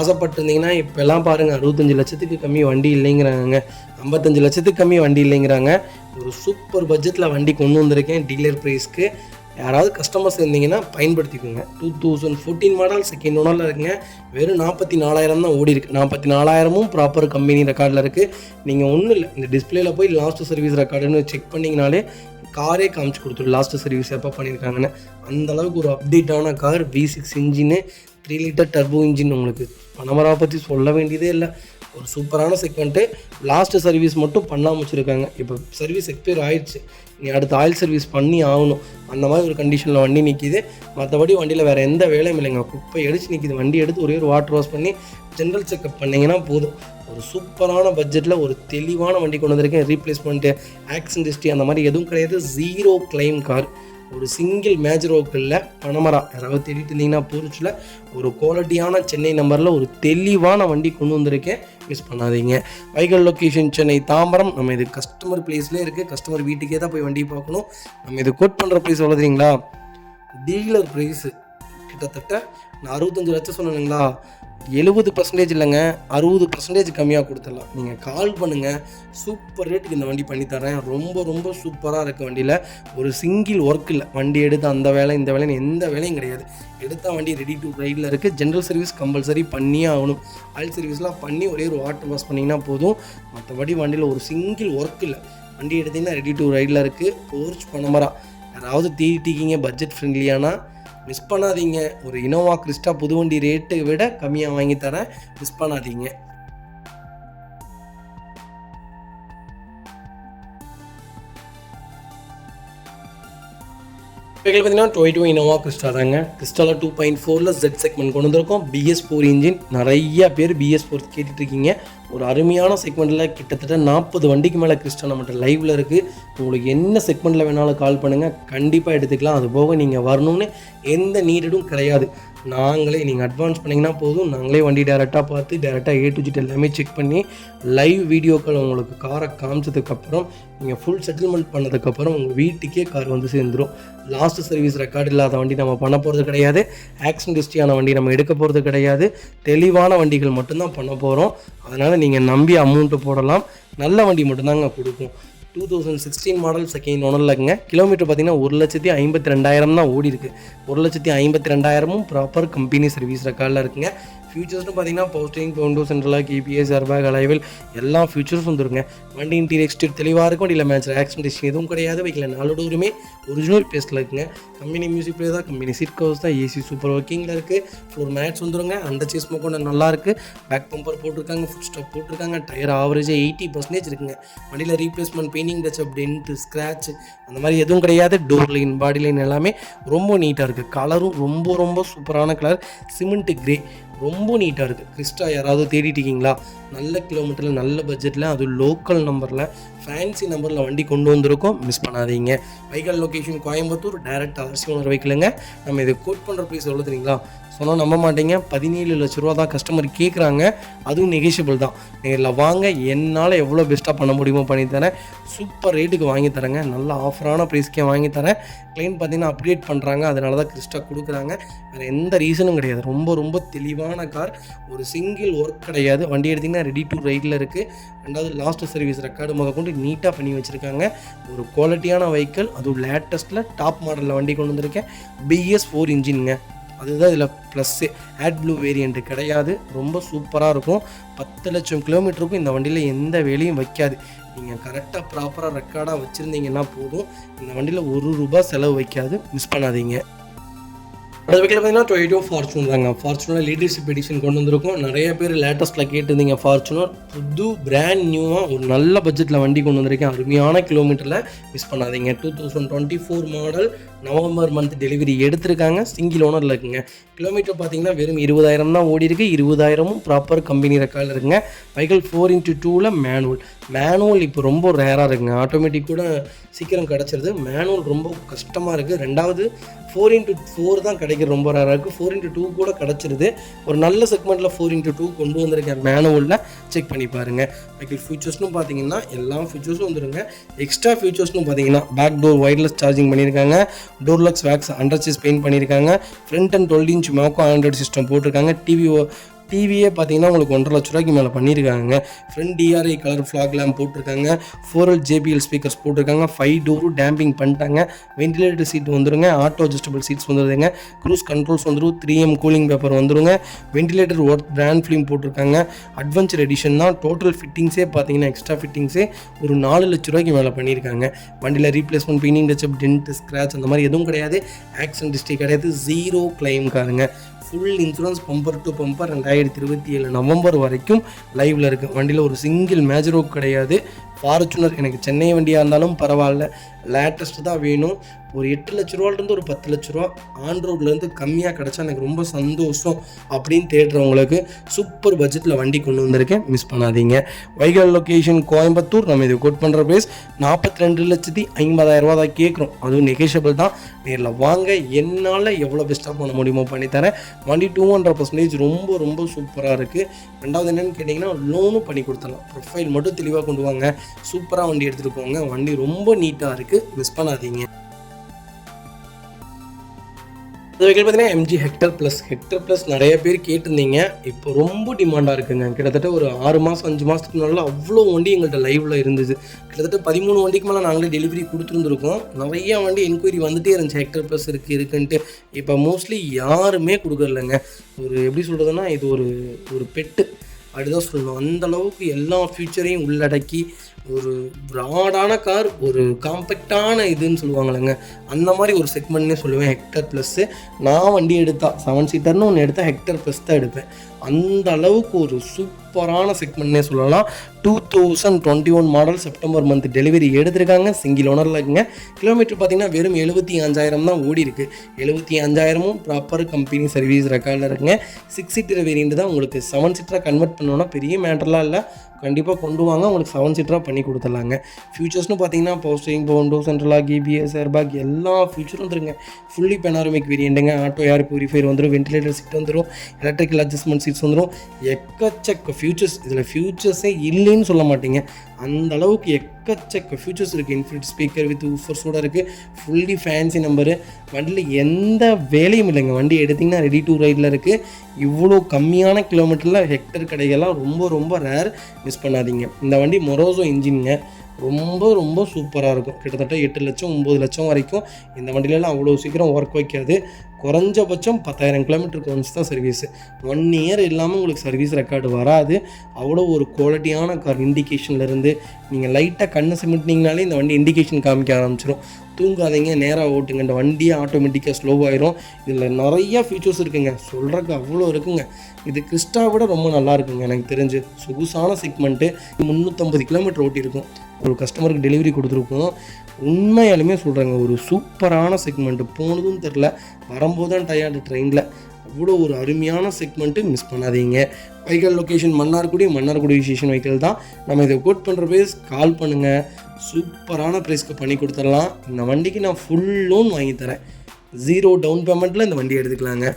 ஆசைப்பட்டிருந்தீங்கன்னா இப்போல்லாம் பாருங்கள், 65 லட்சத்துக்கு கம்மி வண்டி இல்லைங்கிறாங்க, 55 லட்சத்துக்கு கம்மி வண்டி இல்லைங்கிறாங்க. ஒரு சூப்பர் பட்ஜெட்டில் வண்டி கொண்டு வந்திருக்கேன் டீலர் ப்ரைஸ்க்கு. யாராவது கஸ்டமர்ஸ் இருந்தீங்கன்னா பயன்படுத்திக்கோங்க. 2014 மாடல் செகண்ட் ஓனரில் இருக்குங்க. வெறும் 44,000 தான் ஓடி இருக்குது. 44,000 ப்ராப்பர் கம்பெனி ரெக்கார்டில் இருக்குது. நீங்கள் ஒன்றும் இல்லை, இந்த டிஸ்பிளேல போய் லாஸ்ட் சர்வீஸ் ரெக்கார்டுன்னு செக் பண்ணிங்கனாலே காரே காமிச்சு கொடுத்துரும் லாஸ்ட் சர்வீஸ் எப்போ பண்ணியிருக்காங்கன்னு. அந்தளவுக்கு ஒரு அப்டேட்டான கார். V6 இன்ஜின்னு, 3 லிட்டர் டர்போ இன்ஜின். உங்களுக்கு பனமரா பற்றி சொல்ல வேண்டியதே இல்லை. ஒரு சூப்பரான செக்மெண்ட்டு. லாஸ்ட்டு சர்வீஸ் மட்டும் பண்ணாமல் வச்சுருக்காங்க. இப்போ சர்வீஸ் எக்ஸ்பயர் ஆயிடுச்சு, நீ அடுத்து ஆயில் சர்வீஸ் பண்ணி ஆகணும். அந்த மாதிரி ஒரு கண்டிஷனில் வண்டி நிற்கிது. மற்றபடி வண்டியில் வேறு எந்த வேலையும் இல்லைங்க. குப்பை அடித்து நிற்கிது. வண்டி எடுத்து ஒரே ஒரு வாட்டர் வாஷ் பண்ணி ஜென்ரல் செக்அப் பண்ணிங்கன்னா போதும். ஒரு சூப்பரான பட்ஜெட்டில் ஒரு தெளிவான வண்டி கொண்டு வந்திருக்கேன். ரீப்ளேஸ்மெண்ட்டு, ஆக்சிடென்ட் ஹிஸ்ட்ரி அந்த மாதிரி எதுவும் கிடையாது. 0 கிளைம் கார். ஒரு சிங்கிள் மேஜர் ஒர்க்கில் பனமரா யாராவது தேடிட்டு இருந்தீங்கன்னா போர்ச்சில் ஒரு குவாலிட்டியான சென்னை நம்பரில் ஒரு தெளிவான வண்டி கொண்டு வந்திருக்கேன். மிஸ் பண்ணாதீங்க. வைக்கல் லொக்கேஷன் சென்னை தாம்பரம். நம்ம இது கஸ்டமர் பிளேஸ்லேயே இருக்குது. கஸ்டமர் வீட்டுக்கே தான் போய் வண்டி பார்க்கணும். நம்ம இது கோட் பண்ணுற ப்ரைஸ் சொல்லுறீங்களா, டீலர் ப்ரைஸு கிட்டத்தட்ட நான் 65 லட்சம் சொன்னேங்களா, 70% இல்லைங்க, 60% கம்மியாக கொடுத்துடலாம். நீங்கள் கால் பண்ணுங்கள். சூப்பர் ரேட்டுக்கு இந்த வண்டி பண்ணித்தரேன். ரொம்ப ரொம்ப சூப்பராக இருக்குது. வண்டியில் ஒரு சிங்கிள் ஒர்க் இல்லை. வண்டி எடுத்து அந்த வேலை இந்த வேலைன்னு எந்த வேலையும் கிடையாது. எடுத்தால் வண்டி ரெடி டு ரைடில் இருக்குது. ஜென்ரல் சர்வீஸ் கம்பல்சரி பண்ணியே ஆகணும். ஆயில் சர்வீஸ்லாம் பண்ணி ஒரே ஒரு வாட்டர் வாஷ் பண்ணிங்கன்னா போதும். மற்றபடி வண்டியில் ஒரு சிங்கிள் ஒர்க் இல்லை. வண்டி எடுத்திங்கன்னா ரெடி டு ரைடில் இருக்குது. போர்ச் பனமரா யாராவது தேடிட்டீங்க பட்ஜெட் ஃப்ரெண்ட்லியானா மிஸ் பண்ணாதீங்க. ஒரு இனோவா கிறிஸ்டா புது வண்டி ரேட்டை விட கம்மியாக வாங்கி தரேன். மிஸ் பண்ணாதீங்க. வெஹிக்கிள் பார்த்தீங்கன்னா டொயோட்டா இனோவா கிறிஸ்டா தாங்க. கிறிஸ்டாவில் 2.4 Z செக்மெண்ட் கொண்டு வந்திருக்கோம். BS4 engine. நிறைய பேர் BS4 கேட்டுட்டு இருக்கீங்க. ஒரு அருமையான செக்மெண்ட்டில் கிட்டத்தட்ட 40 வண்டிக்கு மேலே கிறிஸ்டா நம்மகிட்ட லைவில் இருக்குது. உங்களுக்கு என்ன செக்மெண்ட்டில் வேணாலும் கால் பண்ணுங்கள், கண்டிப்பாக எடுத்துக்கலாம். அது போக நீங்கள் வரணும்னு எந்த நீடும் கிடையாது. நாங்களே நீங்கள் அட்வான்ஸ் பண்ணிங்கன்னா போதும், நாங்களே வண்டி டேரெக்டாக பார்த்து டேரெக்டாக A to Z எல்லாமே செக் பண்ணி லைவ் வீடியோக்கள் உங்களுக்கு காரை காமிச்சதுக்கப்புறம் நீங்கள் ஃபுல் செட்டில்மெண்ட் பண்ணதுக்கப்புறம் உங்கள் வீட்டுக்கே கார் வந்து சேர்ந்துடும். லாஸ்ட் சர்வீஸ் ரெக்கார்டு இல்லாத வண்டி நம்ம பண்ண போகிறது கிடையாது. ஆக்சிடென்ட் ஹிஸ்ட்ரியான வண்டி நம்ம எடுக்க போகிறது கிடையாது. தெளிவான வண்டிகள் மட்டும்தான் பண்ண போகிறோம். அதனால் நீங்கள் நம்பி அமௌண்ட்டு போடலாம். நல்ல வண்டி மட்டும்தாங்க கொடுக்கும். 2016 மாடல் செகண்ட் ஓனரில் இருக்குங்க. கிலோமீட்டர் பார்த்தீங்கன்னா 1,52,000 தான் ஓடி இருக்குது. 1,52,000 ப்ராப்பர் கம்பெனி சர்வீஸ் ரெக்கார்டில் இருக்குங்க. ஃபியூச்சர்ஸ்னு பார்த்தீங்கன்னா பவர் பவுண்டோ சென்ட்ரலாக கேபிஎஸ் ஏர்பேக் அலைவல் எல்லா ஃபியூச்சர்ஸ் வந்துருங்க. வண்டி இன்டீரியர் எக்ஸ்டீரியர் தெளிவாக இருக்கும். வண்டியில் மேட்ச் ஆக்சிடென்ட் எதுவும் கிடையாது. வைக்கல 4 டோருமே ஒரிஜினல் பேஸ்ட்டில் இருக்குங்க. கம்பெனி மியூசிக் பிளே தான், கம்பெனி சீட் கவர்ஸ் தான், ஏசி சூப்பர் ஒர்க்கிங்கில் இருக்குது. ஃப்ளோர் மேட்ஸ் வந்துருங்க. அண்டர் சேஸ் கொண்டு நல்லாயிருக்கு. பேக் பம்பர் போட்டிருக்காங்க, ஃபுட் ஸ்டாப் போட்டிருக்காங்க. டயர் ஆவரேஜாக 80% இருக்குங்க. வண்டியில் replacement, painting touch-up, tent, scratch அந்த மாதிரி எதுவும் கிடையாது. டோர் லைன், பாடி லைன் எல்லாமே ரொம்ப நீட்டாக இருக்குது. கலரும் ரொம்ப ரொம்ப சூப்பரான கலர், சிமெண்ட் கிரே, ரொம்ப நீட்டாக இருக்குது. கிறிஸ்டா யாராவது தேடிட்டு இருக்கீங்களா? நல்ல கிலோமீட்டரில், நல்ல பட்ஜெட்டில், அது லோக்கல் நம்பரில், ஃபேன்சி நம்பரில் வண்டி கொண்டு வந்திருக்கோம். மிஸ் பண்ணாதீங்க. Vehicle location Coimbatore, direct RC owner வெஹிக்கிளுங்க. நம்ம இதை கோட் பண்ணுற ப்ரைஸ் எவ்வளோ தெரியுங்களா? சொன்னால் நம்ப மாட்டீங்க, 17 லட்ச ரூபா தான் கஸ்டமர் கேட்குறாங்க. அதுவும் நெகிஷியபிள் தான். நேரில் வாங்க, என்னால் எவ்வளோ பெஸ்ட்டாக பண்ண முடியுமோ பண்ணித்தரேன். சூப்பர் ரேட்டுக்கு வாங்கி தரேங்க. நல்ல ஆஃபரான ப்ரைஸ்க்கே வாங்கி தரேன். கிளைண்ட் பார்த்தீங்கன்னா அப்டேட் பண்ணுறாங்க, அதனால தான் கிறிஸ்டா கொடுக்குறாங்க. வேறு எந்த ரீசனும் கிடையாது. ரொம்ப ரொம்ப தெளிவான கார். ஒரு சிங்கிள் ஒர்க் கிடையாது. வண்டி எடுத்திங்கன்னா ரெடி டு ரைடில் இருக்குது. ரெண்டாவது லாஸ்ட் சர்வீஸ் ரெக்கார்டு முதல் கொண்டு நீட்டாக பண்ணி வச்சுருக்காங்க. ஒரு குவாலிட்டியான வெஹிக்கிள், அதுவும் லேட்டஸ்ட்டில் டாப் மாடலில் வண்டி கொண்டு வந்திருக்கேன். BS4 இன்ஜினுங்க. அதுதான் இதில் ப்ளஸ்ஸு. ஆட் ப்ளூ வேரியண்ட்டு கிடையாது. ரொம்ப சூப்பராக இருக்கும். 10 லட்சம் கிலோமீட்டருக்கும் இந்த வண்டியில் எந்த வேலையும் வைக்காது. நீங்கள் கரெக்டாக ப்ராப்பராக ரெக்கார்டாக வச்சுருந்தீங்கன்னா போதும். இந்த வண்டியில் ₹1 செலவு வைக்காது. மிஸ் பண்ணாதீங்க. அது வைக்கல பார்த்தீங்கன்னா டொயோட்டோ ஃபார்ச்சுனர் தாங்க. ஃபார்ச்சுனர் லீடர்ஷிப் எடிஷன் கொண்டு வந்திருக்கோம். நிறைய பேர் லேட்டஸ்ட்டில் கேட்டிருந்தீங்க. ஃபார்ச்சுனர் புது பிராண்ட் நியூவாக ஒரு நல்ல பட்ஜெட்டில் வண்டி கொண்டு வந்திருக்கேன். அருமையான கிலோமீட்டரில். மிஸ் பண்ணாதீங்க. 2024 மாடல், நவம்பர் மந்த் டெலிவரி எடுத்திருக்காங்க. சிங்கிள் ஓனரில் இருக்குங்க. கிலோமீட்டர் பார்த்தீங்கன்னா வெறும் 20,000 தான் ஓடி இருக்குது. 20,000 ப்ராப்பர் கம்பெனி ரெக்கார்டில் இருக்குங்க. வெஹிக்கிள் 4x2 மேனுவல் இப்போ ரொம்ப ரேராக இருக்குங்க. ஆட்டோமேட்டிக் கூட சீக்கிரம் கிடச்சிருது. மேனுவல் ரொம்ப கஷ்டமாக இருக்குது. ரெண்டாவது 4x4 தான் கிடைக்கிறது ரொம்ப ரேராக இருக்குது. 4x2 கூட கிடச்சிருது. ஒரு நல்ல செக்மெண்ட்டில் 4x2 கொண்டு வந்திருக்கேன். மேனுவலில் செக் பண்ணி பாருங்கள். வெஹிக்கிள் ஃபியூச்சர்ஸ்னு பார்த்தீங்கன்னா எல்லா ஃபியூச்சர்ஸும் வந்துருங்க. எக்ஸ்ட்ரா ஃபியூச்சர்ஸ்னு பார்த்தீங்கன்னா பேக் டோர் ஒயர்லெஸ் சார்ஜிங் பண்ணியிருக்காங்க. Door locks wax under chassis paint பண்ணியிருக்காங்க. ஃப்ரண்ட் அண்ட் 12 இன்ச் மேக்கோ ஆண்ட்ராய்டு சிஸ்டம் போட்டிருக்காங்க. டிவியே பார்த்தீங்கன்னா உங்களுக்கு 1.5 லட்ச ரூபாய்க்கு மேலே பண்ணியிருக்காங்க. Front DRI colour fog lamp போட்டிருக்காங்க. 4L JBL ஸ்பீக்கர்ஸ் போட்டிருக்காங்க. 5 டோரு டேம்பிங் பண்ணிட்டாங்க. வென்டிலேட்டர் சீட் வந்துருங்க. ஆட்டோ அட்ஜஸ்டபிள் சீட்ஸ் வந்துருதுங்க. க்ரூஸ் கண்ட்ரோல்ஸ் வந்துடும். 3M கூலிங் பேப்பர் வந்துருங்க. வென்டிலேட்டர் ஒர்த் பிராண்ட் ஃபிலிம் போட்டிருக்காங்க. அட்வென்ச்சர் எடிஷன் தான். டோட்டல் ஃபிட்டிங்ஸே பார்த்தீங்கன்னா எக்ஸ்ட்ரா ஃபிட்டிங்ஸே ஒரு 4 லட்ச ரூபாய்க்கு மேலே பண்ணியிருக்காங்க. வண்டியில் replacement, painting touch up, dent, scratch அந்த மாதிரி எதுவும் கிடையாது. ஆக்சிடென்ட் ஹிஸ்ட்ரி கிடையாது. 0 கிளைம் காருங்க. Full insurance bumper to bumper 2027 November வரைக்கும் லைவில் இருக்குது. வண்டியில் ஒரு சிங்கிள் மேஜரோக் கிடையாது. ஃபார்ச்சுனர் எனக்கு சென்னை வண்டியாக இருந்தாலும் பரவாயில்ல, லேட்டஸ்ட்டு தான் வேணும். ஒரு 8 லட்ச ரூபாலேருந்து ஒரு 10 லட்ச ரூபா ஆன் ரோட்லேருந்து கம்மியாக கிடச்சா எனக்கு ரொம்ப சந்தோஷம் அப்படின்னு தேடுறவங்களுக்கு சூப்பர் பட்ஜெட்டில் வண்டி கொண்டு வந்திருக்கேன். மிஸ் பண்ணாதீங்க. Vehicle location Coimbatore. நம்ம இது கோட் பண்ணுற ப்ரைஸ் 42,50,000 தான் கேட்குறோம். அதுவும் நெகோஷியபிள் தான். நேரில் வாங்க, என்னால் எவ்வளோ பெஸ்ட்டாக பண்ண முடியுமோ பண்ணித்தரேன். வண்டி 200% ரொம்ப ரொம்ப சூப்பராக இருக்குது. ரெண்டாவது என்னென்னு கேட்டிங்கன்னா லோனும் பண்ணி கொடுத்துடலாம். ப்ரொஃபைல் மட்டும் தெளிவாக கொண்டு வாங்க. சூப்பராக வண்டி எடுத்துகிட்டு போங்க. வண்டி ரொம்ப நீட்டாக இருக்குது. மிஸ் பண்ணாதீங்க. இந்த வெஹிக்கிள் பார்த்தீங்கன்னா MG ஹெக்டர் ப்ளஸ் நிறைய பேர் கேட்டிருந்தீங்க. இப்போ ரொம்ப டிமாண்டாக இருக்குங்க. கிட்டத்தட்ட ஒரு 6 மாதம் 5 மாதத்துக்கு முன்னாடி அவ்வளோ வண்டி எங்கள்கிட்ட லைவில் இருந்துச்சு. கிட்டத்தட்ட 13 வண்டிக்கு மேலே நாங்களே டெலிவரி கொடுத்துருந்துருக்கோம். நிறையா வண்டி என்கொயரி வந்துகிட்டே இருந்துச்சு. ஹெக்டர் ப்ளஸ் இருக்குன்ட்டு. இப்போ மோஸ்ட்லி யாருமே கொடுக்கறதில்லைங்க. ஒரு எப்படி சொல்கிறதுனா இது ஒரு பெட்டு அப்படிதான் சொல்லணும். அந்தளவுக்கு எல்லா ஃபியூச்சரையும் உள்ளடக்கி ஒரு ப்ராடான கார், ஒரு காம்பேக்டான இதுன்னு சொல்லுவாங்களேங்க, அந்த மாதிரி ஒரு செக்மெண்ட்னே சொல்லுவேன் ஹெக்டர் ப்ளஸ்ஸு. நான் வண்டி எடுத்தால் 7 சீட்டர்னு ஒன்று எடுத்தால் ஹெக்டர் ப்ளஸ் தான் எடுப்பேன். அந்த அளவுக்கு ஒரு சூப்பரான செக்மெண்ட்னே சொல்லலாம். 2021 மாடல் செப்டம்பர் மந்த் டெலிவரி எடுத்திருக்காங்க. சிங்கிள் ஓனரில் இருக்குங்க. கிலோமீட்டர் பார்த்தீங்கன்னா வெறும் 75,000 தான் ஓடி இருக்குது. 75,000 ப்ராப்பர் கம்பெனி சர்வீஸ் ரெக்கார்டில் இருக்குங்க. 6 சீட்டர் வேரியண்ட் தான். உங்களுக்கு 7 சீட்டராக கன்வெர்ட் பண்ணோன்னா பெரிய மேட்டர்லாம் இல்லை. கண்டிப்பாக கொண்டு வாங்க, உங்களுக்கு 7 சீட்டராக பண்ணி கொடுத்துடலாங்க. ஃபியூச்சர்ஸ்னு பார்த்தீங்கன்னா பவர் ஸ்டீரிங், பவுண்டோ சென்ட்ரலாக, கேபிஎஸ் ஏர்பேக் எல்லா ஃபியூச்சரும் வந்துருங்க. ஃபுல்லி பெனாரமிக் வேரியண்ட்டுங்க. ஆட்டோ ஏர் பியூரிஃபையர் வந்துடும். வென்டிலேட்டர் சீட் வந்துடும். எலக்ட்ரிக்கல் அட்ஜஸ்ட்மெண்ட் சீட்ஸ் வந்துடும். எக்கச்சக்க ஃபியூச்சர்ஸ். இதில் ஃபியூச்சர்ஸே இல்லைன்னு சொல்ல மாட்டீங்க. அந்த அளவுக்கு எக்கச்சக்க ஃபியூச்சர்ஸ் இருக்குது. இன்ஃபினிட் ஸ்பீக்கர் வித் ஊஃபர்ஸோடு இருக்குது. Fully fancy number. வண்டியில் எந்த வேலையும் இல்லைங்க. வண்டி எடுத்திங்கன்னா ரெடி டு ரைடில் இருக்குது. இவ்வளோ கம்மியான கிலோமீட்டரில் ஹெக்டர் கடைகள்லாம் ரொம்ப ரொம்ப ரேர். மிஸ் பண்ணாதீங்க. இந்த வண்டி மொரோசோ இன்ஜினுங்க. ரொம்ப ரொம்ப சூப்பராக இருக்கும். கிட்டத்தட்ட 8 லட்சம் 9 லட்சம் வரைக்கும் இந்த வண்டியிலலாம் அவ்வளோ சீக்கிரம் ஒர்க் வைக்காது. குறைஞ்சபட்சம் 10,000 கிலோமீட்டருக்கு ஒன்ஸ் தான் சர்வீஸு. 1 இயர் இல்லாமல் உங்களுக்கு சர்வீஸ் ரெக்கார்டு வராது. அவ்வளோ ஒரு குவாலிட்டியான கார். இண்டிகேஷன்லேருந்து நீங்கள் லைட்டாக கண்ணை சிமிட்டினீங்கனாலே இந்த வண்டி இண்டிகேஷன் காமிக்க ஆரம்பிச்சிடும். தூங்காதீங்க, நேராக ஓட்டுங்க. இந்த வண்டியை ஆட்டோமேட்டிக்காக ஸ்லோவாயிரும். இதில் நிறையா ஃபீச்சர்ஸ் இருக்குங்க, சொல்கிறதுக்கு அவ்வளோ இருக்குங்க. இது கிறிஸ்டா விட ரொம்ப நல்லா இருக்குங்க எனக்கு தெரிஞ்சு. சொகுசான செக்மெண்ட்டு. 350 கிலோமீட்டர் ஓட்டியிருக்கும். ஒரு கஸ்டமருக்கு டெலிவரி கொடுத்துருக்கோம். உண்மையாலுமே சொல்கிறேங்க, ஒரு சூப்பரான செக்மெண்ட்டு. போனதும் தெரில, வரும்போது தான் டயர்டு ட்ரெயினில். அவ்வளோ ஒரு அருமையான செக்மெண்ட்டு, மிஸ் பண்ணாதீங்க. Vehicle location Mannargudi station vehicle தான். நம்ம இதை கோட் பண்ணுற ப்ரைஸ் கால் பண்ணுங்கள். சூப்பரான ப்ரைஸ்க்கு பண்ணி கொடுத்துடலாம். இந்த வண்டிக்கு நான் ஃபுல் லோன் வாங்கி தரேன். 0 டவுன் பேமெண்ட்டில் இந்த வண்டி எடுத்துக்கலாங்க.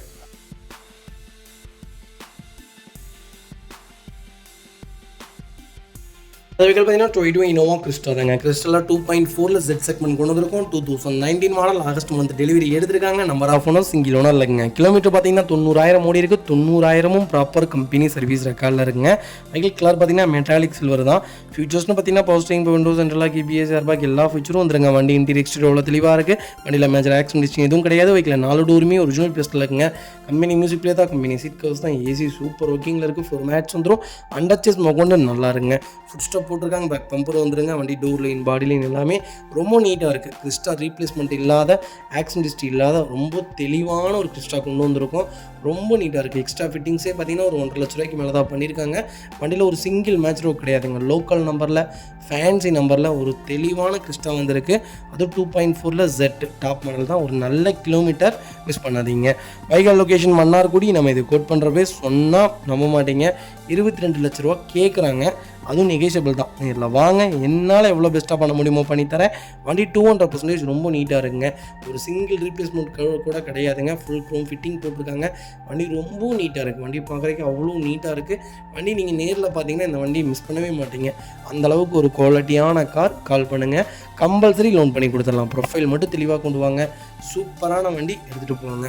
வெஹிக்கல் பார்த்தீங்கன்னா டொயோட்டா இனோவா கிறிஸ்டா தாங்க. கிறிஸ்டலில் 2.4 Z செக்மெண்ட் கொண்டு வந்திருக்கும். 2019 மாடல், ஆகஸ்ட் மந்த் டெலிவரி எடுத்திருக்காங்க. Number of owner single owner இல்லைங்க. கிலோமீட்டர் பார்த்தீங்கன்னா 90,000 ஓடி இருக்குது. 90,000 ப்ராப்பர் கம்பெனி சர்வீஸ் ரெக்கார்டில் இருக்குங்க. வெஹிக்கல் கலர் பார்த்தீங்கன்னா மெட்டாலிக் சில்வர் தான். ஃபியூச்சர்ஸ்னு பார்த்தீங்கன்னா power steering, Windows, central lock, EBS, airbag எல்லா ஃபியூச்சரும் வந்துருங்க. வண்டி இன்டீரியர் எக்ஸ்டீரியர் எவ்வளோ தெளிவாக இருக்குது. வண்டியில் மேஜர் ஆக்சிடென்ட் எதுவும் கிடையாது. வெஹிக்கில் 4 டோருமே ஒரிஜினல் பேஸ்ட்டில் இருக்குங்க. கம்பெனி மியூசிக் பிளே தான், கம்பெனி சீட் கவர்ஸ் தான், ஏசி சூப்பர் ஒர்க்கிங்கில் இருக்குது. 4 மேட்ச் வந்துடும். அண்டர்ச்சேஸ் மொக்கொண்டு நல்லா இருங்க. ஃபுட் ஸ்டாப் போட்டிருக்காங்க. பேக் பம்பர் வந்துருங்க. வண்டி டோர் லைன், பாடி லைன் எல்லாமே ரொம்ப நீட்டாக இருக்குது. கிறிஸ்டா ரீப்ளேஸ்மெண்ட் இல்லாத, ஆக்சிடென்ட் ஹிஸ்ட்ரி இல்லாத ரொம்ப தெளிவான ஒரு கிறிஸ்டா கொண்டு வந்திருக்கும். ரொம்ப நீட்டாக இருக்குது. எக்ஸ்ட்ரா ஃபிட்டிங்ஸே பார்த்தீங்கன்னா ஒரு 1.5 லட்ச ரூபாய்க்கு மேலே தான் பண்ணியிருக்காங்க. வண்டியில் ஒரு சிங்கிள் மேட்ச் ரோக் கிடையாதுங்க. லோக்கல் நம்பரில், ஃபேன்சி நம்பரில் ஒரு தெளிவான கிறிஸ்டா வந்திருக்கு. அது 2.4 Z டாப் மாடல் தான். ஒரு நல்ல கிலோமீட்டர், மிஸ் பண்ணாதீங்க. Vehicle location Mannargudi. நம்ம இது கோட் பண்ணுற பேஸ் சொன்னால் நம்ப மாட்டீங்க. 22 லட்ச ரூபா கேட்குறாங்க. அதுவும் நெகோஷியபிள் தான். நேரில் வாங்க, என்னால் எவ்வளோ பெஸ்ட்டாக பண்ண முடியுமோ பண்ணித்தரேன். வண்டி 200% ரொம்ப நீட்டாக இருக்குங்க. ஒரு சிங்கிள் ரீப்ளேஸ்மெண்ட் கூட கிடையாதுங்க. ஃபுல் க்ரோம் ஃபிட்டிங் போட்டிருக்காங்க. வண்டி ரொம்ப நீட்டாக இருக்குது. வண்டி பார்க்குறதுக்கு அவ்வளோ நீட்டாக இருக்குது. வண்டி நீங்கள் நேரில் பார்த்தீங்கன்னா இந்த வண்டியை மிஸ் பண்ணவே மாட்டீங்க. அந்தளவுக்கு ஒரு குவாலிட்டியான கார். கால் பண்ணுங்கள். கம்பல்சரி லோன் பண்ணி கொடுத்துடலாம். ப்ரொஃபைல் மட்டும் தெளிவாக கொண்டு வாங்க. சூப்பரான வண்டி, எடுத்துகிட்டு போவாங்க.